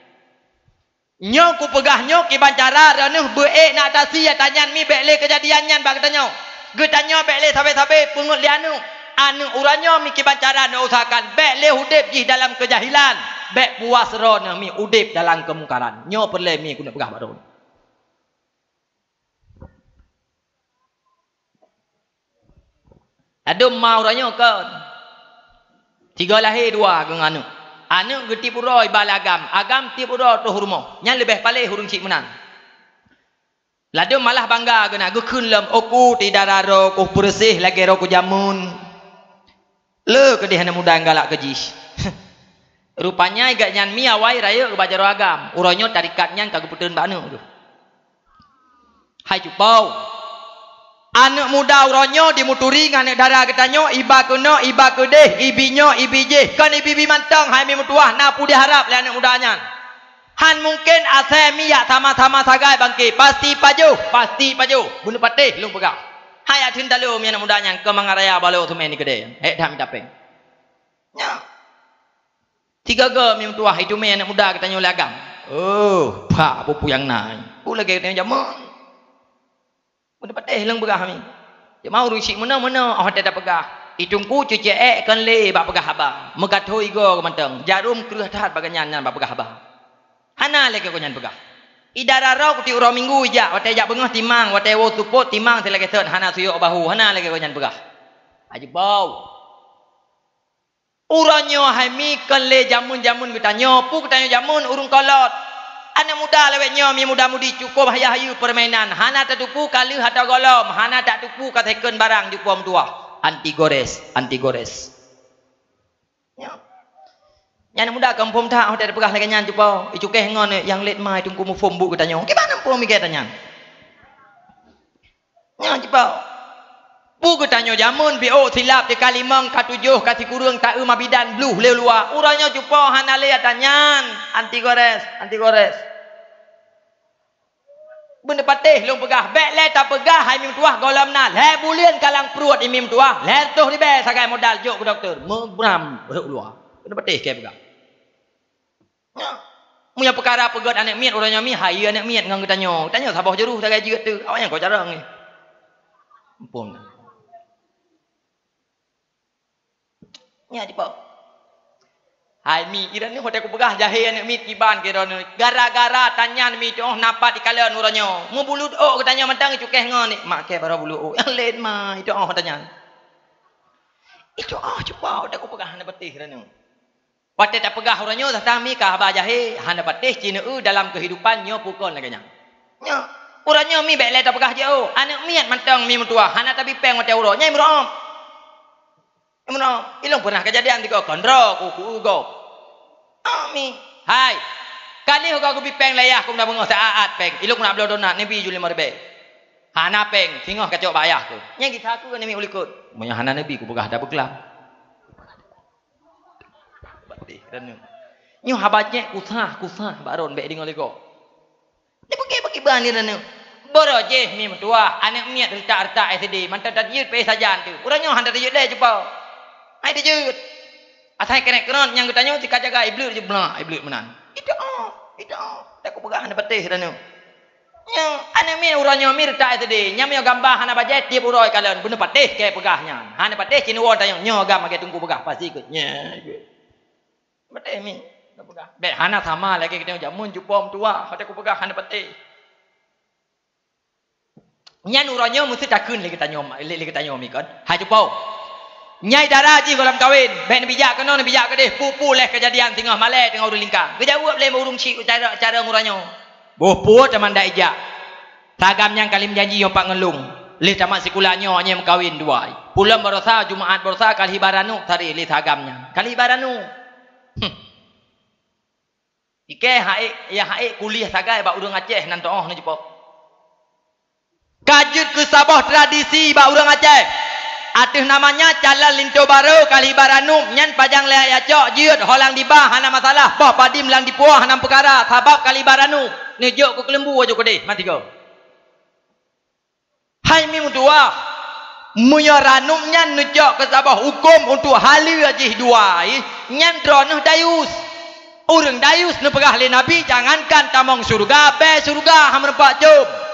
nyo ku pegah nyo ki bancara ranuh beek nak tasi ya tanyan mi bekle kejadian nyan bak tanyo getanyo bekle sampai pungut lianu anu uranyo mi ki bancara no usahakan bekle hudip di dalam kejahilan bek puas ro mi udip dalam kemungkaran nyo perle mi ku nak pegah baru adum mau ranyo kan 3 lahir 2 geng anu geti pura ibal agam ti pura tu hurmo nyan lebih palih hurung cik menan ladu malah bangga gena gukun lem oku ti dararo ku bersih lagi ro ku jamun le ke dihana muda galak keji rupanya gak nyan mi awai raya ke bajaro agam uronyo tarikat nyan kagu puteun ba anu hai cupau anak muda uronyo dimuturi nganek darah ketanyo iba kuno iba kedeh ibinyo ibije kan ibi mantang hai mi mutuah napu diharap le anak mudanya han mungkin asemi ya sama-sama sagai bangki pasti paju bunuh patih lung pegah hai atin dalu mi anak mudanya ke mangaraya balo tu meni kedeh dham tapeng nya 3 ge mi mutuah itu mi anak muda ketanyo lagam oh pak pupu yang nai pu lagi ketanyo jamon udah patih lang pegah kami. Dia mau rusik mana-mana awak tak pegah. Itungku cuci kan le bak pegah haba. Megato igo manteng. Jarum kerah tat baganyan bak pegah haba. Hana lagi ko nyan pegah. Idara ro ku ti uro minggu ja, wate jak bengah timang, wate wo supot timang te lagi set hana suyo bahu. Hana lagi ko nyan pegah. Aji bau. Uranyo hai mi kan le jamun-jamun gutanyo, pu gutanyo jamun urung kolot. Anak muda lewetnya mi muda-mudi cukup hayu permainan hana tak tupu kali hata golom hana tak tupu katakan barang jupom tua anti gores ya yang muda kampung tak ada pegah lagi nyan jupau icukeh ngon yang let mai tungku mu fombu katanya gimana pun mi katanya ya jupau bu katanya jamun bio silap di kalimang katujuh kasih kurung tak mabidan blue lelua uranya jupau hana le tanyan anti gores Benda patih long pegah. Bek le tak pegah hai mim tuah golam na. Le bulian kalang perut imim tuah. Le tuh di be sakai modal jok ke doktor. Membram beruk luar. Benda patih ke pegah. Punya perkara pegat anak miat orangnya mi hai anak miat ngang tanya. Tanya sabah jeruh sakai jeut tu. Awak yang kau cara ni. Ampun. Nya di pau. Hai mi ira ni hotel ku pegah jahe anak mi kiban ke ron gara-gara tanya mi tu napat di kala nuranyo mu bulu oh katanya mentang cukeh ngon ni mak ke bara bulu oh yang lain mah itu oh tanya itu oh coba hotel ku pegah hana betih ron pate tak pegah uranyo datang mi ka ba jahe hana betih cina dalam kehidupan nyo pukon laganya nyo uranyo mi bek le tak pegah jauh anak miat mentang mi mentua hana tapi peng hotel uro nyai murom Emang ilong pernah kejadian di kau kondro kuku go. Ami, hai. Kali kau bipeng layah kau dah bengok saat peng. Ilong nak beli donat ni biju 5 ribu. Hana peng, singoh kacau bayah tu. Yang kita aku ni ulikut. Monya hana nabi ku pegah dah berkelam. Batih dan nyu habatnya kusah baron bek dingol iko. Dia pergi bani dan boro je mi mentua anak miat retak SD mantap dah yut pe sajan tu. Urangnya handa yut deh cepat. Ai dijut. Asai kena keron yang katanya tika jaga iblis je belah iblis menan. Itu. Tak ku pegang hana betih dan nya ane mi uranya mi retak tadi nya mi gambar hana bajet dia uroi kalen bener patih ke pegahnya. Hana patih cina won tanya nya gam ke tunggu pegah pasti ke nya. Betih mi dak pegah. Bek hana sama lagi kita jamun jupom tua kata ku pegah hana betih. Nya uranya mesti takun lagi tanya mi kan. Ha jupau. Nyai darah ji dalam kawin. Baik ni bijak kena ni bijak ke deh. Pupu leh kejadian tengah malai tengah urung lingkar. Kejawab leh urung cik cara nguranyo. Boh teman dak ijak. Ragam yang kali menjanji yang pak ngelung. Leh tamat sekulanyo hanya mengkawin dua. Pulang berosa Jumaat berosa kali baranu tari leh ragamnya. Kali baranu. Ike haik kuliah sagai bak urang Aceh nan toh ni jepok. Kajut ke Sabah tradisi bak urang Aceh. Atih namanya Calal Linto Baru kali baranu nyan pajang le acok jiut holang dibah hana masalah bah padim lang dipuah hana perkara sabab kali baranu ni jok ku kelembu aja kodeh mati kau hai mi mutua muya ranum nyan nujok ke Sabah hukum untuk halu ajih duai nyan dronuh dayus urang dayus nu pegah le nabi jangankan tamong surga be surga ham rempak jom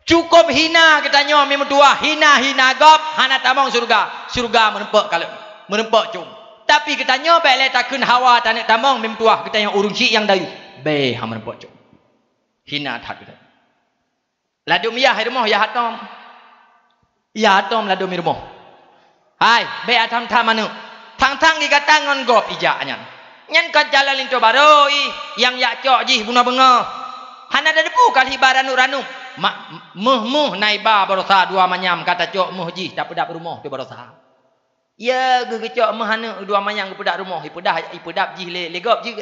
cukup hina katanya mi mentua hina gop hana tamong surga merempak cum tapi katanya baik le takun hawa tanak tamong mi mentua katanya urung cik yang dayu be ha merempak cum hina tak kita ladum ya hai rumah ya hatom ladum mi rumah hai be atam tamanu tang dikata ngon gop ijaknya nyan kan jalan linto baroi yang yak cok jih bunga benga hana ada depu kali baranu ranum muh naiba berosa dua manyam kata cok muh ji tak pedap rumah tu berosa ya ge cok mahana dua manyam ke pedap rumah ipedap ji legop ji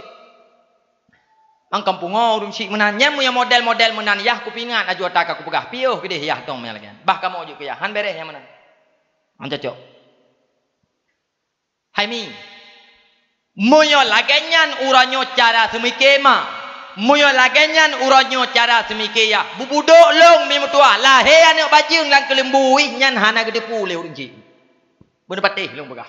ang kampung urung sik menanya mu yang model menan yah ku pingat aju tak aku pegah piuh ke deh yah tong lagi bah kamu aju ke yah han beres yang mana ang cok hai mi moyo lagenyan uranyo cara semikema muyo lagenyan uranyo cara semikaya bubuduk long mi mutua lahe anak bajeng lang kelembu nyan hana gede pule urang cik bener patih long begah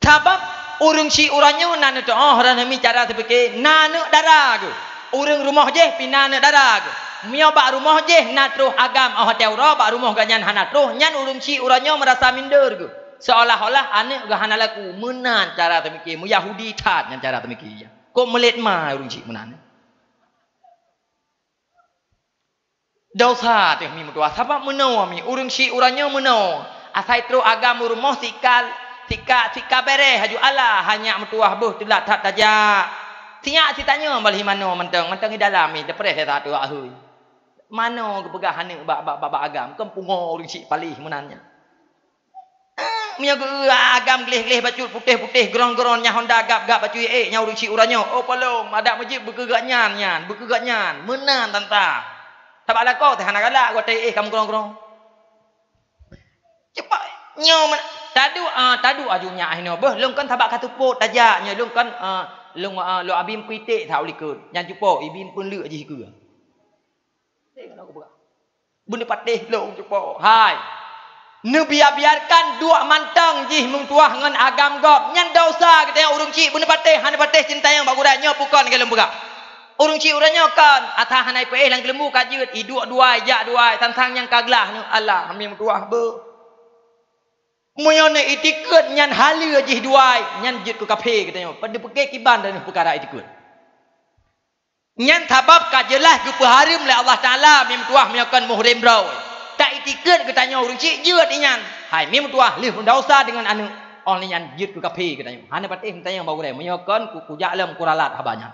sabab urang cik uranyo nan tu rana mi cara semikaya nanu darah ke urang rumah je pina nak darah ke mio bak rumah je na terus agam hotel ro bak rumah ganyan hana terus nyan urang cik uranyo merasa minder ke seolah-olah anak ke hana laku menan cara semikaya mu Yahudi tat nyan cara semikaya kok melet ma urang cik menan dosa teh mi mutua sabab meno mi urang cik uranyo meno asai tru agam rumah sikal bere haju Allah hanya mutua buh tulat tak tajak siak si tanya balih mano mentang di dalam mi depres saya satu ahui mano kepegahan ni bab agam kempungo urang cik palih menanya Mia agam gelih-gelih baju putih-putih gerong-gerong nya Honda gap baju nya urang cik uranyo oh polong ada masjid bergerak nyan menan tanta tabak lako teh anak galak go teh kamu gerong-gerong cepat nyo tadu ajunya ahno beh lung kan tabak katuput tajak nya lung kan lo abim kuitik thau likut. Yang cupo ibim pun lựa gì cửa. Tengok aku buka. Bunda patih long cupo. Hai. Nu biarkan dua mantang jih mung tuah ngan agam gop. Nyan dosa kita urung cik bunda patih han patih cinta yang bagurai nyo pukon ke lembuka. Urung cik urang nyo kan atah hanai pe lang lembu kajut i dua jak dua tantang yang kaglah nu Allah amim tuah be. Muyone itikut nyan halia jih dua nyan jut ku kafe katanya. Pada peke kiban dan perkara itikut. Nyan tabab ka jelas ku peharim le Allah Taala mim tuah menyakan muhrim bro. Tak itikut katanya urang cik jut nyan. Hai mim tuah lih dosa dengan anu on nyan jut ku kafe katanya. Hana patih katanya bau gure menyakan ku jalem kuralat habanya.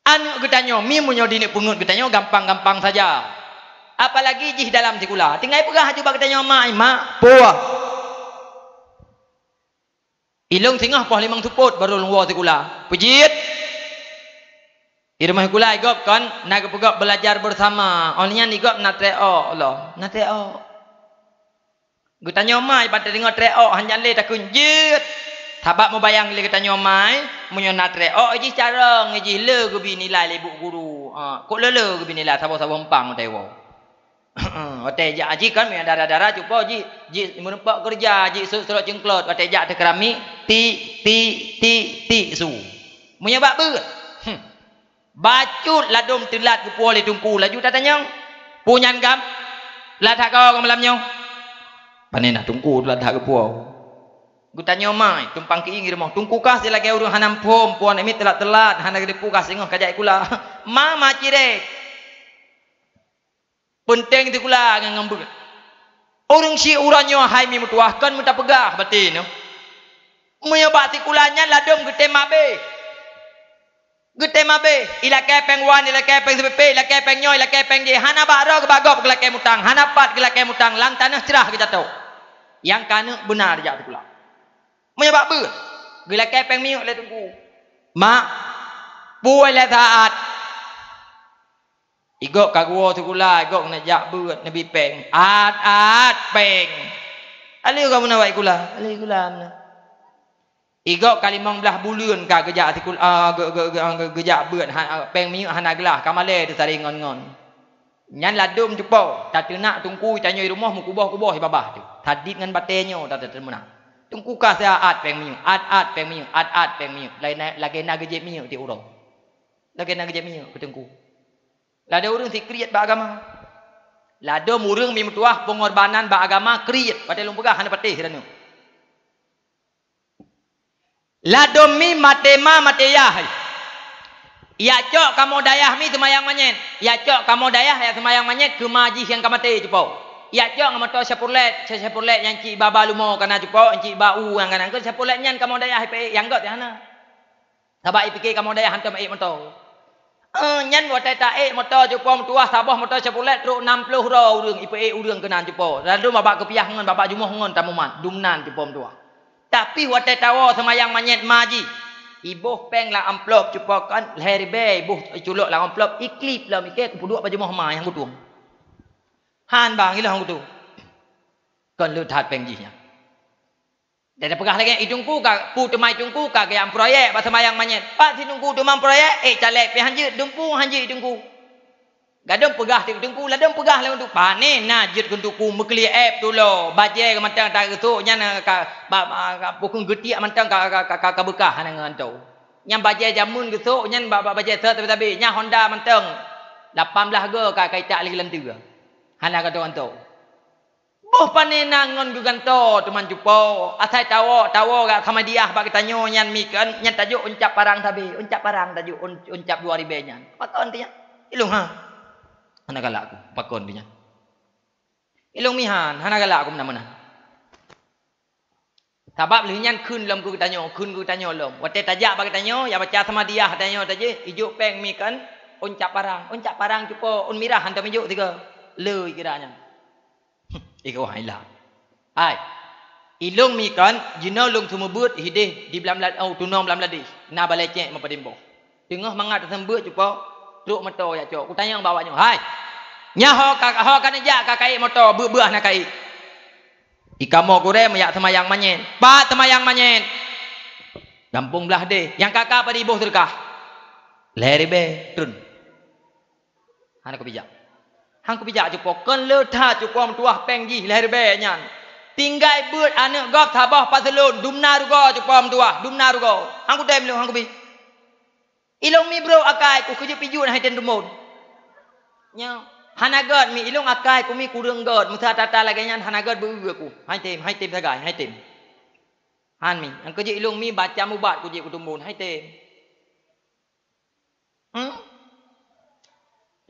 Anu katanya mim munyo dini pungut katanya gampang-gampang saja. Apalagi jih dalam tikula. Tinggal pegah cuba katanya mak puah. Ilung tengah poh limang tuput baru lungwa tikula. Pujit. Di rumah kula igop kan nak pegak belajar bersama. Onnya igop nak treo Allah. Nak treo. Gutanya mai pada dengar treo hanya le tak kunjit. Tabak mau bayang le katanya mai munyo nak treo ji cara ngeji le gubi nilai lebuk guru. Kok le gubi nilai sabo-sabo empang tewo. Ote ja aji kan me darah-darah cupo ji menumpak kerja ji surat jengklot ote ja te keramik ti su menyebab beut bacut ladom telat ke pual tungku laju tatanya punyan gam ladak kau malam nyo panena tungku ladak ke pual gutanya mai tumpang ki ingir mau tungku kas lagi urang hanam pom puan emi telat hana gede pukas ingoh kajak kula mama cire penting itu kula ngambut. Orang si uranyo hai mi mutuahkan minta pegah batin. Menyebab tikulanya ladom gete mabe. Gete mabe. Ila kepeng wan, ila kepeng sepepe, ila kepeng nyoy, ila kepeng je. Hana baro ke bagop ke lake mutang. Hana pat ke lake mutang. Lang tanah cerah kita tahu. Yang kana benar je tikula. Menyebab ber. Gila kepeng miuk le tunggu. Mak. Puai le taat. Igok kagwo tikula igok nak jak beut nabi peng at peng ali kamu nak buat kula ali kula mana igok kali 15 bulan ka gejak tikula gejak beut peng miuk hana gelah kamale tu sari ngon nyan ladum cepo tak nak tungku tanyo rumah mu kubah babah tu tadit ngan batenyo tak termenang tungku ka saya at peng miuk at peng miuk at peng miuk lagi nak gejek miuk ti urang lagi nak gejek miuk ketungku. Lada urang si kriat beragama. Lada murung mi mutuah pengorbanan beragama kriat pada lumpugah hana patih ranu. Lada mi matema mateyah. Ya cok kamu dayah mi semayang manyet. Ya cok kamu dayah ya semayang manyet ke majih yang kamate cepo. Ya cok ngamato sepurlet yang cik baba lumo kana cepo, cik bau yang kana ke sepurlet nyan kamu dayah pe yang got hana. Sabak ipike kamu dayah hantam ek moto. Nyan watai taek motor jupom tuah sabah motor cepulet truk 60 ro urang ipe urang kenan jupo lalu babak kepiah ngon babak jumuh ngon tamuman dumnan jupom tuah tapi watai tawa semayang manyet maji ibuh peng la amplop jupo kan herbe ibuh culuk la amplop iklip la mikir kupuduk baju muh yang kutung han bang ilah kutu kan lu that peng jinya dan pegah lagi itungku ka pu temai tungku ka yang proyek ba semayang manyet pak tinungku demam proyek calek pi hanjut dumpu hanjut tungku gadom pegah tungku ladom pegah le untuk pane najit kuntuku mekli app tu lo baje ke mantang tak tu nyana ka pukung getiak mantang ka bekah ngan tu nyam baje jamun ke tu nyan baje set tapi nya Honda mantang 18 ge ka kaitak lagi lentu hana ka tu antu boh panena ngon guganto teman jupo asai tawo gak sama dia bagi tanyo nyan mikan nyan tajuk uncap parang tabi uncap parang tajuk uncap 2000 nyan pakon dia ilung ha hana galak aku pakon dia ilung mihan hana galak aku mana sebab nyan kun lam ku tanyo lom wate tajak bagi tanyo ya baca sama dia tanyo taje ijuk peng mikan uncap parang jupo un mirah hantam ijuk tiga le kiranya iko haila ai ilung mi kan jino lung sumubut hidih di belamlat au tunong belamlat di na balecek mapadimbo tengah mangat sembut cupo truk motor ya cok ku tanya bawanya hai nya ho kan aja ka kai motor buah na kai Ikamo kure mayak temayang manyen. Pak temayang manyen. Gampung belah deh. Yang kakak pada ibu terkah. Leri be tun. Hana ko bijak. Hang ko bijak jupo kon le tha jupo mtuah pengji leri be nyan. Tinggai beut anak gop tabah paselun dumna rugo jupo mtuah dumna rugo. Hang ko dem lu hang ko bi. Ilong mi bro akai ku kuju piju na haiten dumon. Nya hana god mi ilong akai ku mi kurang god mutha tata lagi nyan hana god bu ku. Hai tem sagai hai tem. Han mi ang kuju ilong mi baca mubat kuju ku dumon hai tem.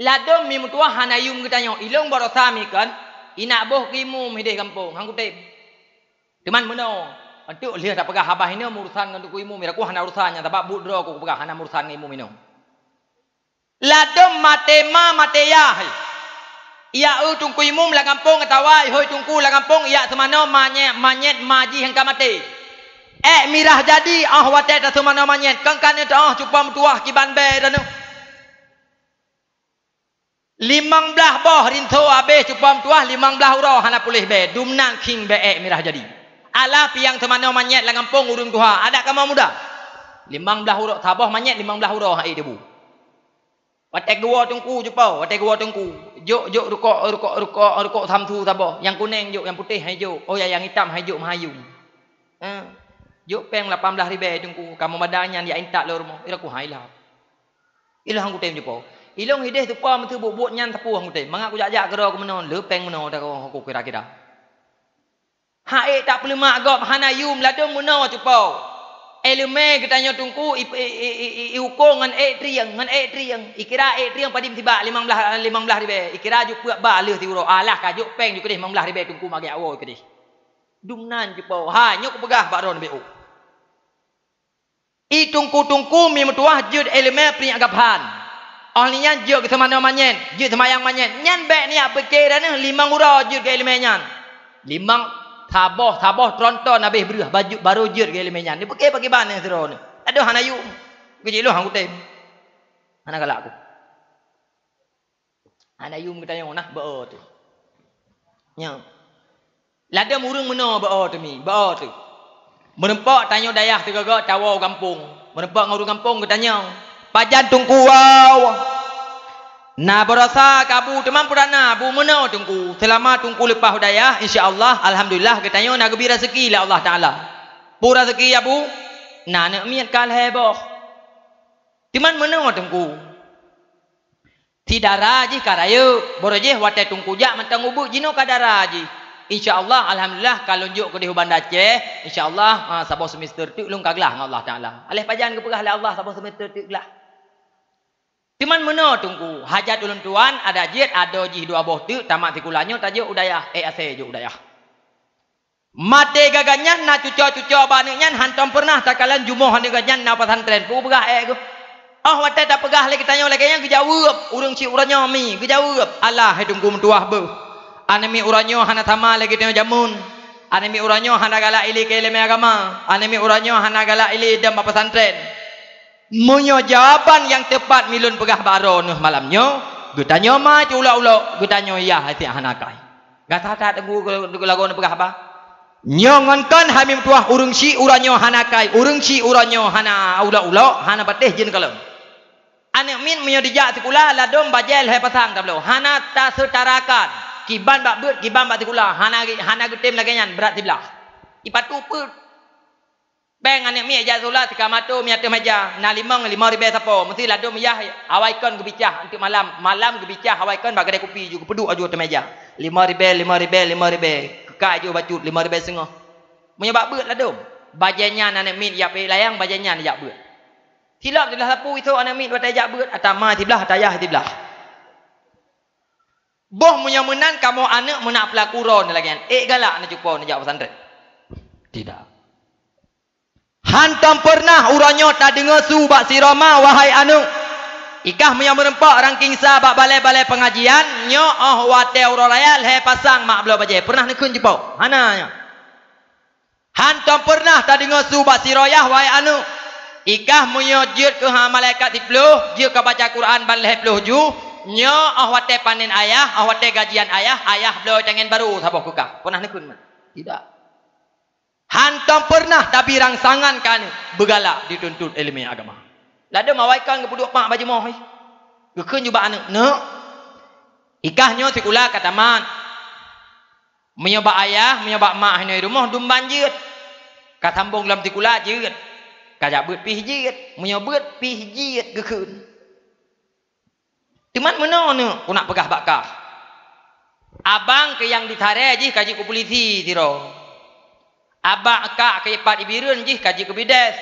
Ladom mi mutua hanayum kita nyo ilong barosa mi kan ina boh kimu mi deh kampung hang kutem. Teman meno antuk lihat tak pegah habah ini urusan ngan ku imu mi aku hana urusannya tapi budro ku pegah hana urusan imu mino. Ladom matema mateya. Ia tungku imu la kampung tawai hoi tungku la kampung ia semano manyet maji hang kamate. Mirah jadi wate ta semano manyet kangkan itu cupa mutua kiban be danu. 15 boh rinto abe cupam tuah 15 uro hana pulih be dumnang king be mirah jadi ala piang temano manyet la ngampung urung tuha ada kamu muda 15 uro taboh manyet 15 uro hai debu watek dua tungku cupau watek dua tungku juk rukok samtu taboh yang kuning juk yang putih hai juk yang hitam hai juk mahayum juk peng 18 ribe tungku kamu madanya dia intak lormo ira ku hai lah ilah hang kutem cupau ilong hideh tu pa mentu buat nyan tapu hang teh mangak ku jak-jak gero ku menon lepeng meno dak ku kira-kira hae tak perlu mak gop hanayum ladong meno cupau eleme ketanyo tungku iuko ngan triang ikira triang padim tiba 15 ribe ikira juk puak ba leuh ti uro alah ka juk peng juk kedeh 15 ribe tungku mage awo kedeh dumnan cupau ha nyok pegah baron be i tungku mi metuah jud eleme pri agapan Ahlinya juk ke mana manyen, juk semayang manyen. Nyan bek ni apa kira ni 5 uro juk ke ilmu nyan. 5 taboh tronton habis berah baju baru juk ke ilmu nyan. Ni pakai bana sero ni. Aduh hanayu. Kuji lu hang kutem. Hana galak aku. Hanayu kita yang nah beo tu. Nya. Lada murung meno beo tu mi, beo tu. Menempak tanya dayah tu gagak tawo kampung. Menempak ngurung kampung ke tanya. Pajan tungku wow. Na berasa kabu teman purana bu meno tungku. Selama tungku lepas hudayah insya-Allah alhamdulillah katanya nak gebi rezeki lah Allah Taala. Pu rezeki ya bu. Na nak miat kal heboh. Teman meno tungku. Tidak raji karayo boroje wate tungku jak mentang ubu jino kadaraji. Insya-Allah alhamdulillah kalau njuk ke di Bandar Aceh insya-Allah sabah semester tu lung kaglah dengan Allah Taala. Alih pajan ke pegah Allah sabah semester tu lah. Timan meno tungku hajat ulun tuan ada jid ada jih dua boh tu tamat tikulanyo tajuk udayah ase juk udayah. Mate gaganyan na cuco baneknyan hantam pernah takalan jumoh hande ganyan na pesantren pu pegah ku. Wate tak pegah lagi tanya lagi yang gejawab urang ci uranyo mi gejawab alah he tungku mentuah be. Anemi uranyo hana tama lagi tanya jamun. Anemi uranyo hana galak ili ke ilmu agama. Anemi uranyo hana galak ili dam pesantren. Munyo jawaban yang tepat milun pegah baro nuh malamnyo getanyo ma ulo getanyo ya hati hanakai gata tak tunggu lagon pegah apa nyongon kan hamim tuah urung si uranyo hanakai urung si uranyo hana ulo hana pateh jin kalem ane min munyo dijak tikula ladom bajel he pasang tablo hana ta setarakan kiban bak beut kiban bak tikula hana getem lagi nyan berat dibelah ipatu put beng anek mi aja solat tika mato mi atas meja na 5 ribe sapo mesti lado miyah awaikon gebicah untuk malam gebicah awaikon bag kedai kopi juga peduk aju atas meja 5 ribe kekak aju bacut 5 ribe setengah menyebab beut lado bajanya anek mi ya pe layang bajanya ya beut silap dilah sapu itu anek mi watai jak beut atama tibelah atayah tibelah boh munya menan kamu anak menak pelakuron lagi galak nak jumpa nak jak pesantren tidak. Hantam pernah uranyo tak dengar su bak sirama wahai anu. Ikah menyang merempak rangking sa bak balai-balai pengajian nyo wate urayal he pasang mak belo baje. Pernah nekun jepau. Hananya. Hantam pernah tak dengar su bak sirayah wahai anu. Ikah menyojud ke malaikat dipluh, je ka baca Quran balai puluh ju, nyo wate panen ayah, wate gajian ayah belo tengen baru sabah kukah. Pernah nekun. Tidak. Hantam pernah tapi rangsangan kan bergalak dituntut ilmu agama. Lada mawaikan ke penduduk pak baju moh. Gekun juga anak. No. Ikahnya sekolah kata man. Menyobak ayah, menyobak mak di rumah dumban jeut. Katambung dalam sekolah jeut. Kajak beut pih jeut, menyobut pih jeut gekun. Cuman mana ku nak pegah bakah. Abang ke yang ditare je kaji ku polisi tiro. Abang akak ke ipat ibirun je kaji ku bides.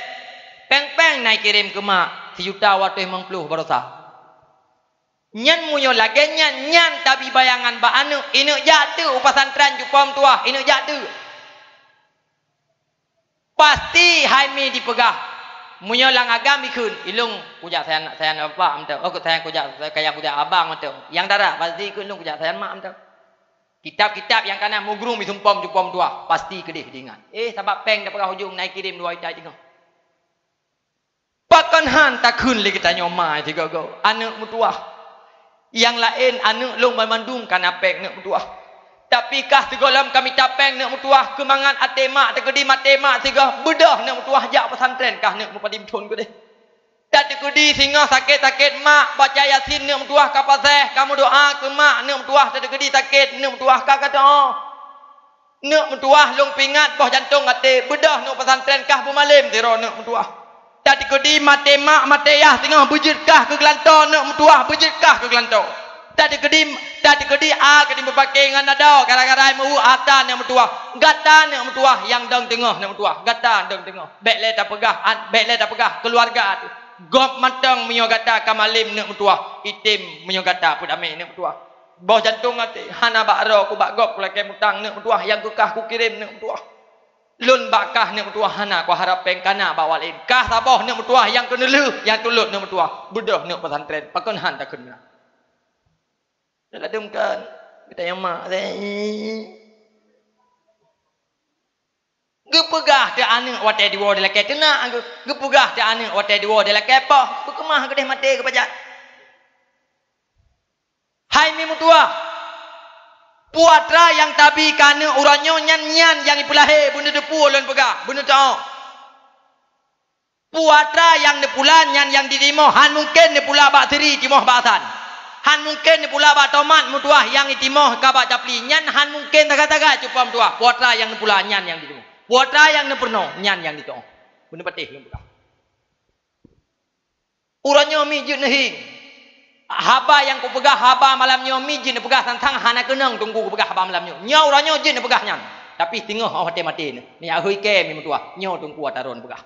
Peng-peng naik kirim ke mak 1.50 barosa. Nyan munyo lagi nyan tapi bayangan ba anu inu jatuh pesantren jupam tua inu jatuh. Pasti haimi dipegah. Munyo lang agam ikun ilung kujak saya apa amta. Oh saya kujak kayak kujak abang amta. Yang darah pasti ikun ilung kujak saya mak amta. Kitab-kitab yang kana mugrung disumpam jupam tua pasti kedih dingan. Sebab peng dah pegah hujung naik kirim 2 itai tengah. Pakan han takun lagi tanya mai tiga go. Anak mutuah. Yang lain anak long mandung kana peng nak mutuah. Tapi kah tegolam kami tapeng nak mutuah kemangan atema tegedi matema tiga bedah nak mutuah jak pesantren kah nak mupadim thon ko deh. Tak tegedi singa sakit-sakit mak baca yasin nak mutuah kapaseh kamu doa ke mak nak mutuah tak tegedi sakit nak mutuah kah kata nak mutuah long pingat boh jantung ate bedah nak pesantren kah bumalim tiro nak mutuah. Tak tegedi matema mateyah tengah bujirkah ke gelantor nak mutuah bujirkah ke gelantor. Tak digedi kedi berpakai dengan nada gara-gara mu atan yang metuah gata yang metuah yang dang tengah yang metuah gata dang tengah bekle tak pegah keluarga tu gop matang menyo gata kamalim yang metuah itim menyo gata pun ame yang metuah bawah jantung ati hana bakro ku bak gop leke mutang yang metuah yang kekah ku kirim yang metuah lun bakah yang metuah hana ku harap pengkana bawalin kah sabah yang metuah yang kenelu yang tulut yang metuah bedah yang pesantren pakon han tak kena. Dah ladumkan kita yang mak gepegah te anak wate diwo de leke kena gepegah te anak wate diwo de leke apa kemah gedeh mati ke pajak hai mi mutua puatra yang tabi kana uranyo nyan yang ipulahe bunda depu lon pegah bunda tao puatra yang depulan nyan yang didimo han mungkin depula bak seri timoh basan han mungkin ni pula ba tomat mutuah yang itimoh ka ba capli nyan han mungkin taga-taga cupam tuah puatra yang pula nyan yang ditimo puatra yang neperno nyan yang ditong bener patih lem buka uranyo mi jut nehing haba yang ku pegah haba malamnyo mi jin pegah tantang hana kenang tunggu ku pegah haba malamnyo nyau uranyo jin pegah nyan tapi tengah hati mati ni ahoi ke mi mutuah nyau tunggu ataron pegah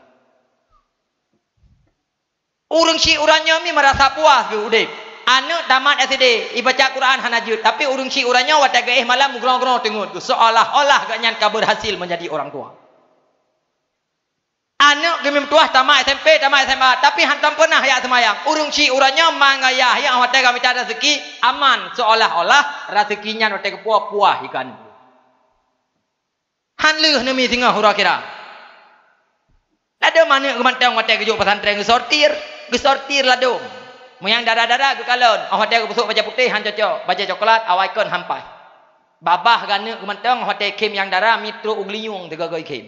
urang si uranyo mi merasa puas ke udip anak tamat SD ibaca Quran hanajud tapi urung si uranya wata gaeh malam mugrong-grong tengut seolah-olah gaknyan ka berhasil menjadi orang tua anak gemim tuah tamat SMP tamat SMA tapi hantam pernah ya semayang urung si uranya mangaya yang wata kami tak rezeki aman seolah-olah rezekinya wata kepuah-puah ikan han leuh nemi singa hura kira ada mana kemantang wata kejuk pesantren gesortir ladung Muyang darah-darah ke kalon. Hotel ke busuk baca putih han cocok. Baca coklat awaikon hampai. Babah gana ke mentang hotel kim yang darah mitro ugliung tegagoi kim.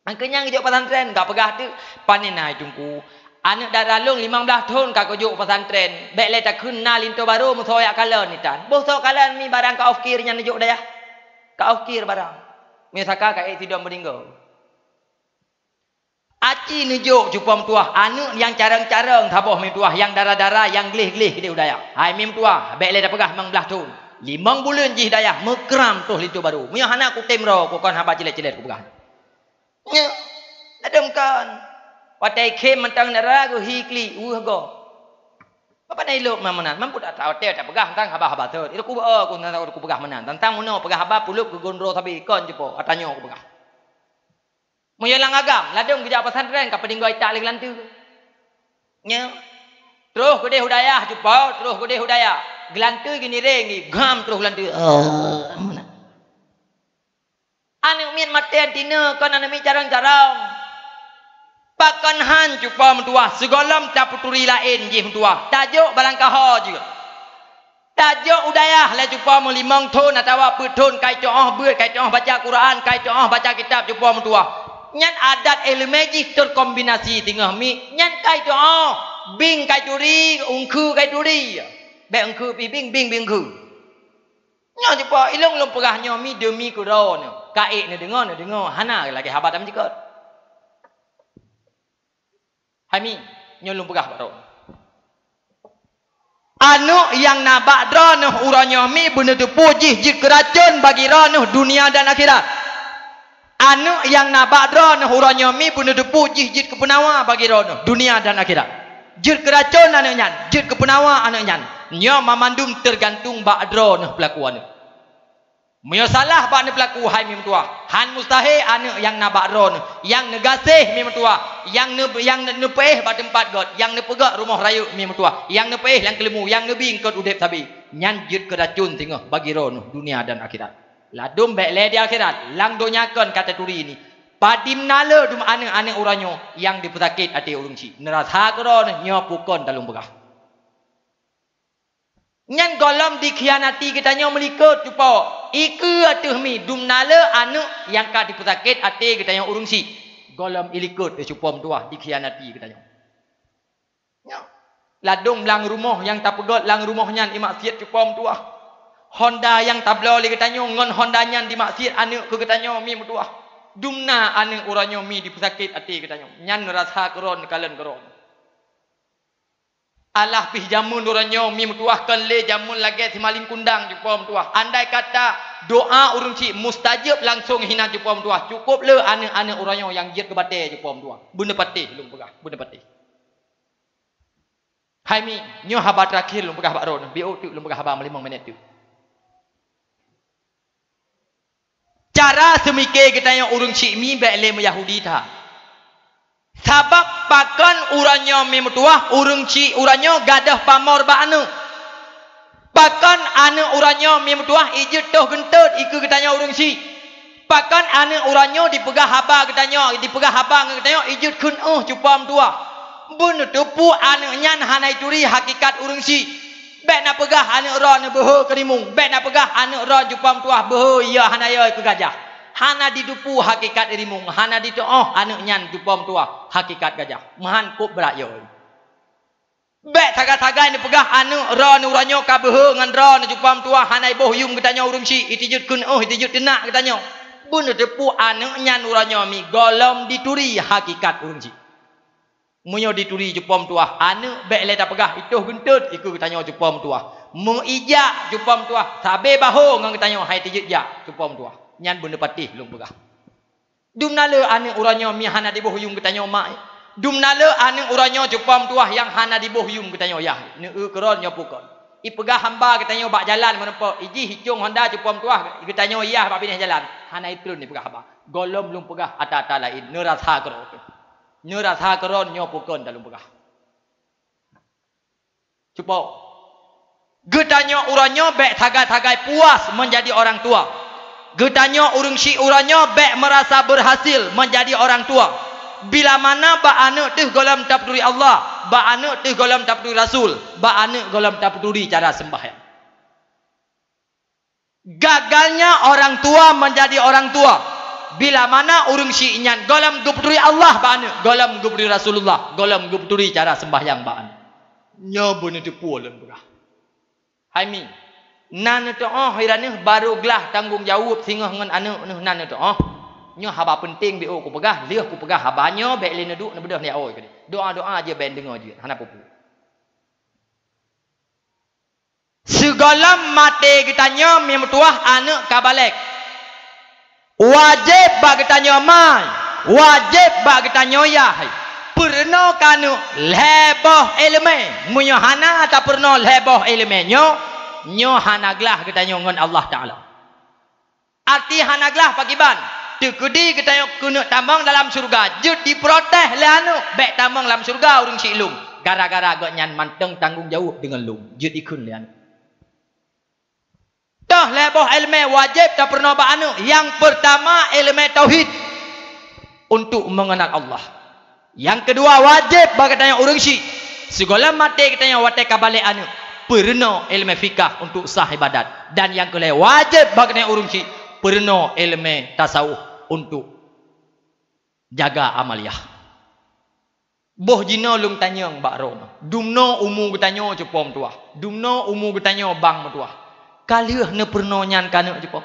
Angkanya kejuk pesantren gak pegah tu panenai tungku. Anak darah long 15 tahun kak kejuk pesantren. Bek le tak kena linto baru musoyak kalon ni tan. Busuk kalon ni barang ka ofkir nya nejuk daya. Ka ofkir barang. Misaka ka tidak meninggal. Aci nujuk cupam tuah anu yang carang-carang taboh mi tuah yang darah-darah yang glih-glih dia udaya. Hai mim tuah bek le dah pegah 15 tahun. 5 bulan jih daya mekram tuh litu baru. Muya hana ku temro ku kon haba cilet-cilet ku pegah. Nya adamkan. Watai kem mentang darah ku hikli go. Apa nai lok mamanan mampu tak tahu tak pegah tang haba-haba tu. Itu ku ku pegah menan. Tentang muno pegah haba pulup ku gondro tapi kon jepo atanyo ku pegah. Menyelang agam, ladung kerja pesantren ka pedinggo itak lagi lantu. Nya. Terus gede hudayah jupau, terus gede hudayah. Gelantu gini reng gam terus gelantu. Anu min maten tina kon anu mi carang-carang. Pakan han jupau mentua, segolam tak puturi lain je mentua. Tajuk barang kaho juga. tajuk udayah lah jumpa mu 5 tahun atau apa tahun kai coah beut kai coah baca Quran kai coah baca kitab jumpa mu tua nyan adat elemeji terkombinasi tengah mi nyan kai coah bing kai turi ungku kai turi be ungku pi bing ungku nyo jumpa ilung lum perah nyo mi demi kuron kai ne dengar hana lagi habat am jikot hai mi nyo lum perah baron anu yang nabak dronuh uranyo mi benda tu pujih jid keracun bagi ronuh dunia dan akhirat. Anu yang nabak dronuh uranyo mi benda tu pujih jid kepenawa bagi ronuh dunia dan akhirat. Jid keracun anu nyan, jid kepenawa anu nyan. Nyo mamandum tergantung bak dronuh pelakuan. Mio salah bak ne pelaku hai mi mentua. Han mustahil anu yang nabak dronuh, yang negasih mi mentua, yang ne peh bak tempat god, yang ne pegak rumah rayu mi mentua, yang ne peh lang kelemu, yang ne bing kot udep tabi. Nyan jid keracun tengah bagi ronuh dunia dan akhirat. Ladum bek le di akhirat, lang donyakan kata turi ini. Padim nala dum ane uranyo yang dipesakit ati urung ci. Nerasa keron nyo pukon dalung begah. Nyan golom dikhianati kita nyo melikut cupa. Iku atuh mi dum nala anu yang ka dipesakit ati kita nyo urung ci. Golom ilikut de cupa mtua dikhianati kita nyo. Nyo. Ladung lang rumah yang tak pegot lang rumah nyan imaksiat cupa mtua. Honda yang tablo li kita nyo ngon Honda nyan dimaksiat anu ke kita nyo mi mtua. Dumna ane uranyo mi dipesakit ati kita nyo. Nyan rasa keron kalen keron. Allah pih jamun uranyo mi mutuahkan le jamun lagi simaling kundang jumpa mutuah. Andai kata doa urung cik mustajab langsung hina jumpa mutuah. Cukup le ane uranyo yang jid ke batai jumpa mutuah. Bunda patih lung pegah, bunda patih. Hai mi, nyo haba terakhir lung pegah bakron. Biu tu lung pegah haba 5 minit tu. Cara semikir kita yang urung cik mi baik le Yahudi ta. Sabab pakan uranyo mi mutuah urung cik uranyo gadah pamor ba anu. Pakan anu uranyo mi mutuah ijut toh gentut iku kita yang urung cik. Pakan anu uranyo dipegah haba kita nyo, dipegah haba kita nyo ijut kun cupa mutuah. Bun tupu anu nyan hanai turi hakikat urung cik. Bek nak pegah anu ron beho kerimung, bek nak pegah anu ron jupa mtuah beho ya hanaya ke gajah. Hana didupu hakikat rimung, hana ditoh anu nyan jupa mtuah hakikat gajah. Mahan kup berak yo. Bek taga-taga ni pegah anu ron uranyo ka beho ngan ron jupa mtuah hanai boh yum katanya urung si itijut kun itijut tenak katanya. Bun depu anu nyan uranyo mi golom dituri hakikat urung si. Munyo dituri jupom tuah anu bek le tak pegah ituh gentut iku tanya jupom tuah mu ijak jupom tuah sabe baho ngang tanya hai tijut jak jupom tuah nyan bunda patih lung pegah dumnale anu uranyo mi hana di boh yung tanya mak dumnale anu uranyo jupom tuah yang hana di boh yung tanya yah ne keron nyo pukon i pegah hamba katanya bak jalan menapa iji hicung Honda jupom tuah katanya yah bak pindah jalan hana itu ni pegah hamba golom lung pegah ata-ata lain nerasa kero nyerasa keron nyo pukon dalam pegah. Cuba. Getanyo uranyo bek tagai-tagai puas menjadi orang tua. Getanyo urung si uranyo bek merasa berhasil menjadi orang tua. Bila mana ba anu teh golam tapduri Allah, ba anu teh golam tapduri Rasul, ba anu golam tapduri cara sembahyang. Gagalnya orang tua menjadi orang tua. Bila mana urung si inyan golam gubturi Allah ba'an golam gubturi Rasulullah golam gubturi cara sembahyang ba'an nyo bunu tu pulen berah hai mi nan tu hirane baru gelah tanggung jawab singah ngan anu nan tu nyo haba penting bi ku pegah liah ku pegah habanyo baik le neduk ne bedah ni oi doa-doa aja ben dengar je hana pupu segolam mate kita nyo mi metuah anu kabalek wajib bagi tanya mai wajib bagi tanya yah pernah kanu leboh ilmu munyo hana tak pernah leboh ilmu nyo hana gelah kita nyon Allah Taala arti hana gelah pagiban tekudi kita kena tambang dalam surga jud diprotes le anu bek tambang dalam surga urang silung gara-gara gak nyan manteng tanggung jawab dengan lung jud ikun le anu dah leboh ilmu wajib tak pernah ba'anu. Yang pertama ilmu tauhid untuk mengenal Allah. Yang kedua wajib bagi tanya urang si. Segala mati kita yang watai kabalik anu. perno ilmu fikah untuk sah ibadat. Dan yang kelima wajib bagi urung si perno ilmu tasawuf untuk jaga amaliyah. Boh jino lung tanyong bak rom. Dumno umu getanya cepom tuah. Dumno umu getanya bang tuah. Kalih ne perno nyan kana cepom.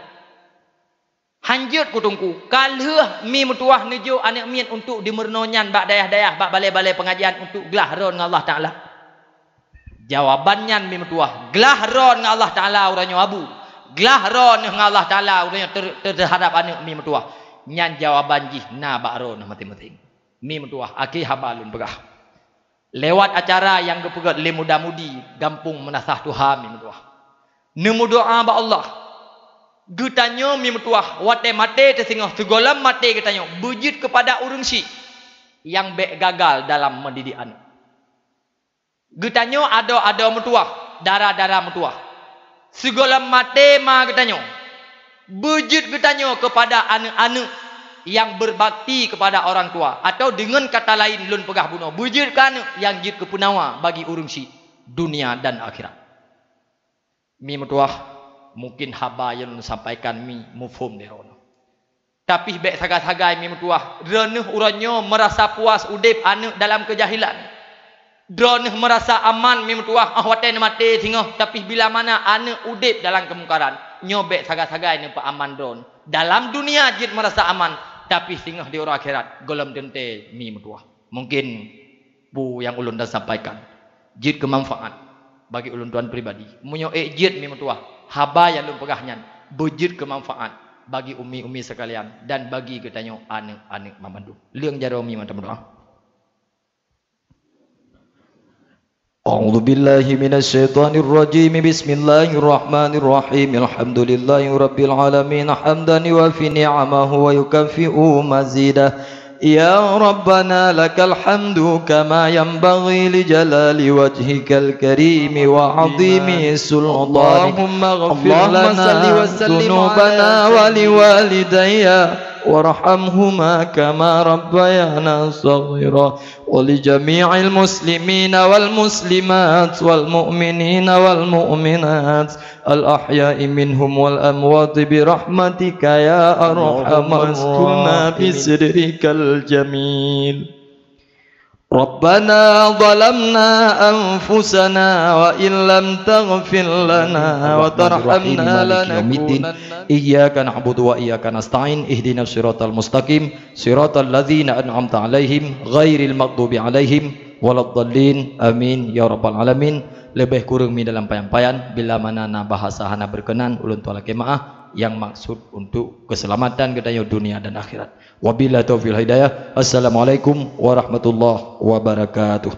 Hanjut kutungku. Kalih mi mutuah nejo anak mian untuk dimernonyan bak dayah-dayah bak balai-balai pengajian untuk gelah ron dengan Allah Taala. Jawabannya mi mutuah gelah ron dengan Allah Taala urangnya abu. Gelah ron dengan Allah Taala urangnya terhadap anak mi mutuah. Nyan jawaban jih na bak ron mati-mati. Mi mutuah aki habalun begah. Lewat acara yang gepegat le muda-mudi gampung menasah Tuhan mi mutuah. Nemu doa ba Allah. Getanyo mi mutuah wate mate tersingah segolam mate getanyo bujit kepada urang si yang be gagal dalam mendidik anak. Getanyo ada mutuah darah-darah mutuah. Segolam mate ma getanyo bujit getanyo kepada anak-anak yang berbakti kepada orang tua atau dengan kata lain lun pegah bunuh bujit kan yang jit kepunawa bagi urang si dunia dan akhirat. Mi mutuah mungkin haba yang sampaikan mi mufhum derono. Tapi bek sagai-sagai mi mutuah reneh uranyo merasa puas udip anak dalam kejahilan. Droneh merasa aman mi mutuah ahwate mate tinggal tapi bila mana anak udip dalam kemungkaran nyobek sagai-sagai ne pa aman dron. Dalam dunia jid merasa aman tapi tinggal di orang akhirat golem dente mi mutuah. Mungkin bu yang ulun dah sampaikan jid kemanfaat bagi ulun tuan pribadi. Munyo jid mi mutuah haba yang lum pegahnya bujud kemanfaat bagi umi-umi sekalian dan bagi getanyo anak-anak mamandu. Liang jaro mi mata berdoa. A'udzu billahi minasy syaithanir rajim. Bismillahirrahmanirrahim. Alhamdulillahirabbil alamin hamdan wa fi ni'amahu wa yukaffi'u mazidah. Ya Rabbana lakal hamdu kama yanbaghi li jalali wajhikal karim wa 'azimi sultanik. Allahumma ighfir lana dhunubana wa liwalidayya warhamhuma kama rabbayana shaghira wa li jami'il muslimina wal muslimat wal mu'minina wal mu'minat al ahya'i minhum wal amwat bi rahmatika ya arhamar rahimin bi sidrikal jamil. Rabbana zalamna anfusana wa illam taghfir lana wa tarhamna lanakunanna iyyaka na'budu wa iyyaka nasta'in ihdinas siratal mustaqim siratal ladzina an'amta 'alaihim ghairil maghdubi 'alaihim waladdallin amin ya rabbal alamin. Lebih kurang mi dalam payan-payan bila mana na bahasa hana berkenan ulun tuala kemaah yang maksud untuk keselamatan kedaya dunia dan akhirat. Wabillahi taufiq hidayah. Assalamualaikum warahmatullahi wabarakatuh.